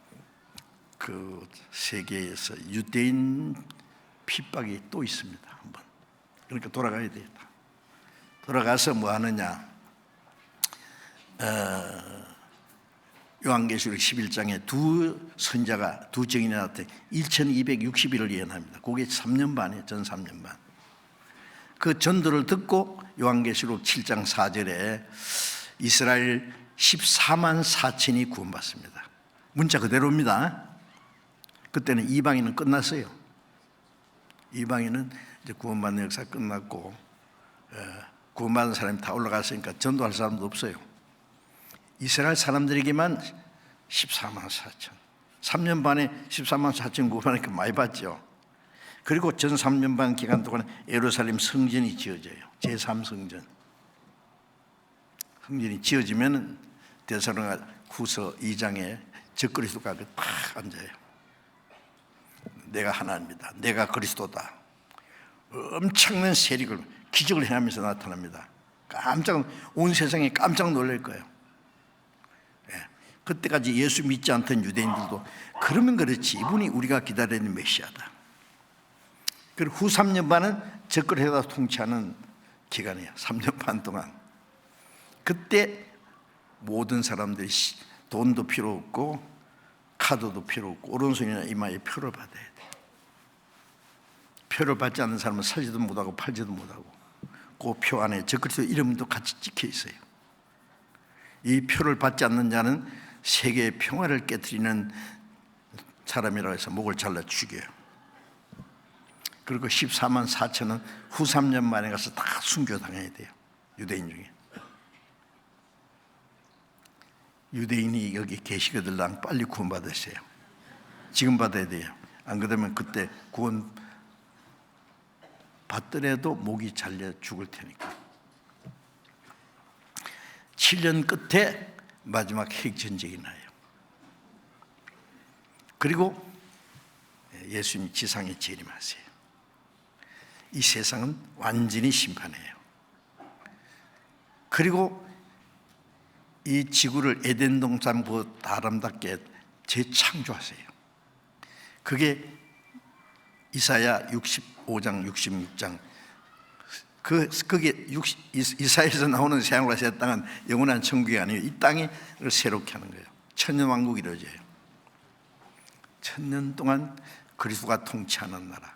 그 세계에서 유대인 핍박이 또 있습니다. 한번. 그러니까 돌아가야 되겠다. 돌아가서 뭐 하느냐? 요한계시록 11장에 두 선자가, 두 증인한테 1260일을 예언합니다. 그게 3년 반이에요. 전 3년 반. 그 전도를 듣고 요한계시록 7장 4절에 이스라엘 14만 4천이 구원받습니다. 문자 그대로입니다. 그때는 이방인은 끝났어요. 이방인은 이제 구원받는 역사 끝났고 구원받은 사람이 다 올라갔으니까 전도할 사람도 없어요. 이스라엘 사람들에게만 14만 4천, 3년 반에 14만 4천 구원하니까 많이 받죠. 그리고 전 3년 반 기간 동안 예루살렘 성전이 지어져요. 제3성전. 성전이 지어지면 데살로니가 후서 2장에 적그리스도가 딱 앉아요. 내가 하나님이다, 내가 그리스도다. 엄청난 세력을, 기적을 행하면서 나타납니다. 온 세상이 깜짝 놀랄 거예요. 그때까지 예수 믿지 않던 유대인들도 그러면 그렇지, 이분이 우리가 기다리는 메시아다. 그리고 후 3년 반은 적그리스도가 통치하는 기간이에요. 3년 반 동안. 그때 모든 사람들이 돈도 필요 없고 카드도 필요 없고 오른손이나 이마에 표를 받아야 돼. 표를 받지 않는 사람은 사지도 못하고 팔지도 못하고 그 표 안에 적그리스도 이름도 같이 찍혀 있어요. 이 표를 받지 않는 자는 세계의 평화를 깨뜨리는 사람이라고 해서 목을 잘라 죽여요. 그리고 14만 4천은 후 3년 만에 가서 다 순교당해야 돼요. 유대인 중에. 유대인이 여기 계시거들랑 빨리 구원받으세요. 지금 받아야 돼요. 안 그러면 그때 구원 받더라도 목이 잘려 죽을 테니까. 7년 끝에 마지막 핵전쟁이 나요. 그리고 예수님 지상에 재림하세요. 이 세상은 완전히 심판해요. 그리고 이 지구를 에덴 동산보다 아름답게 재창조하세요. 그게 이사야 65장 66장 그게 이사야에서 나오는 새하늘과 새 땅은 영원한 천국이 아니에요. 이 땅을 새롭게 하는 거예요. 천년왕국이 이루어져요. 1000년 동안 그리스도가 통치하는 나라.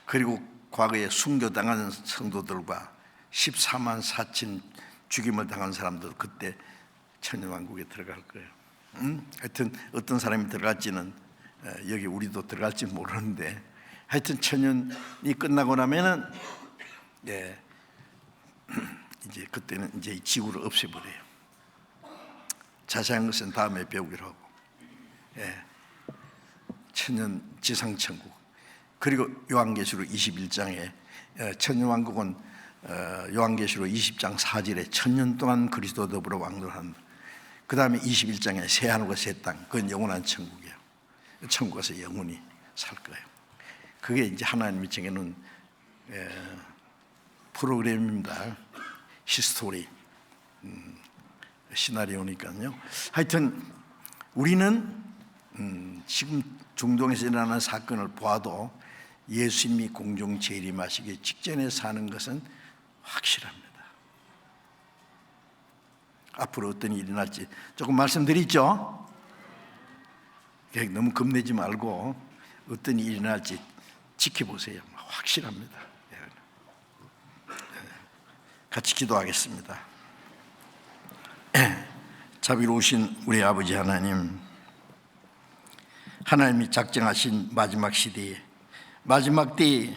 그리고 과거에 순교당한 성도들과 14만 4천 죽임을 당한 사람들 그때 천년왕국에 들어갈 거예요. 하여튼 어떤 사람이 들어갈지는 여기 우리도 들어갈지 모르는데 하여튼 천년이 끝나고 나면은 이제 그때는 이제 이 지구를 없애버려요. 자세한 것은 다음에 배우기로 하고. 천년 지상천국. 그리고 요한계시록 21장에 천년왕국은 요한계시록 20장 4절에 천년 동안 그리스도 더불어 왕노한다. 그 다음에 21장에 새하늘과 새 땅, 그건 영원한 천국이에요. 천국 가서 영원히 살 거예요. 그게 이제 하나님이 정해놓은 프로그램입니다. 히스토리, 시나리오니까요. 하여튼 우리는 지금 중동에서 일어나는 사건을 보아도 예수님이 공중 재림하시기 직전에 사는 것은 확실합니다. 앞으로 어떤 일이 일어날지 조금 말씀드리죠. 너무 겁내지 말고 어떤 일이 일어날지 지켜보세요. 확실합니다. 같이 기도하겠습니다. 자비로우신 우리 아버지 하나님, 하나님이 작정하신 마지막 시대에 마지막 때에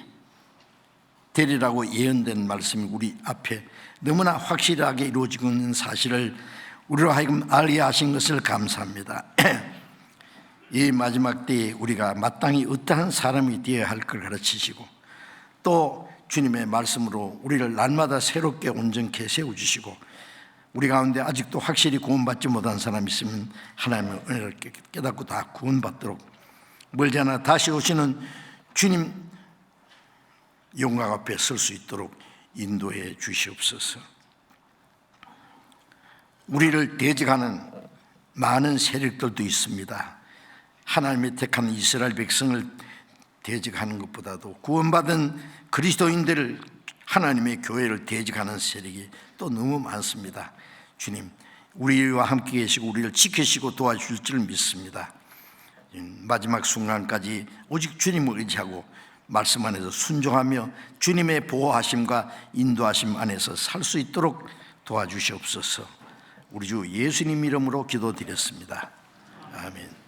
되리라고 예언된 말씀이 우리 앞에 너무나 확실하게 이루어지고 있는 사실을 우리로 하여금 알게 하신 것을 감사합니다. 이 마지막 때에 우리가 마땅히 어떠한 사람이 되어야 할 걸 가르치시고 또 주님의 말씀으로 우리를 날마다 새롭게 온전케 세워주시고 우리 가운데 아직도 확실히 구원받지 못한 사람이 있으면 하나님의 은혜를 깨닫고 다 구원받도록 멀지 않아 다시 오시는 주님 영광 앞에 설 수 있도록 인도해 주시옵소서. 우리를 대적하는 많은 세력들도 있습니다. 하나님의 택한 이스라엘 백성을 대적하는 것보다도 구원받은 그리스도인들을 하나님의 교회를 대적하는 세력이 또 너무 많습니다. 주님, 우리와 함께 계시고 우리를 지키시고 도와주실 줄 믿습니다. 마지막 순간까지 오직 주님을 의지하고 말씀 안에서 순종하며 주님의 보호하심과 인도하심 안에서 살 수 있도록 도와주시옵소서. 우리 주 예수님 이름으로 기도드렸습니다. 아멘.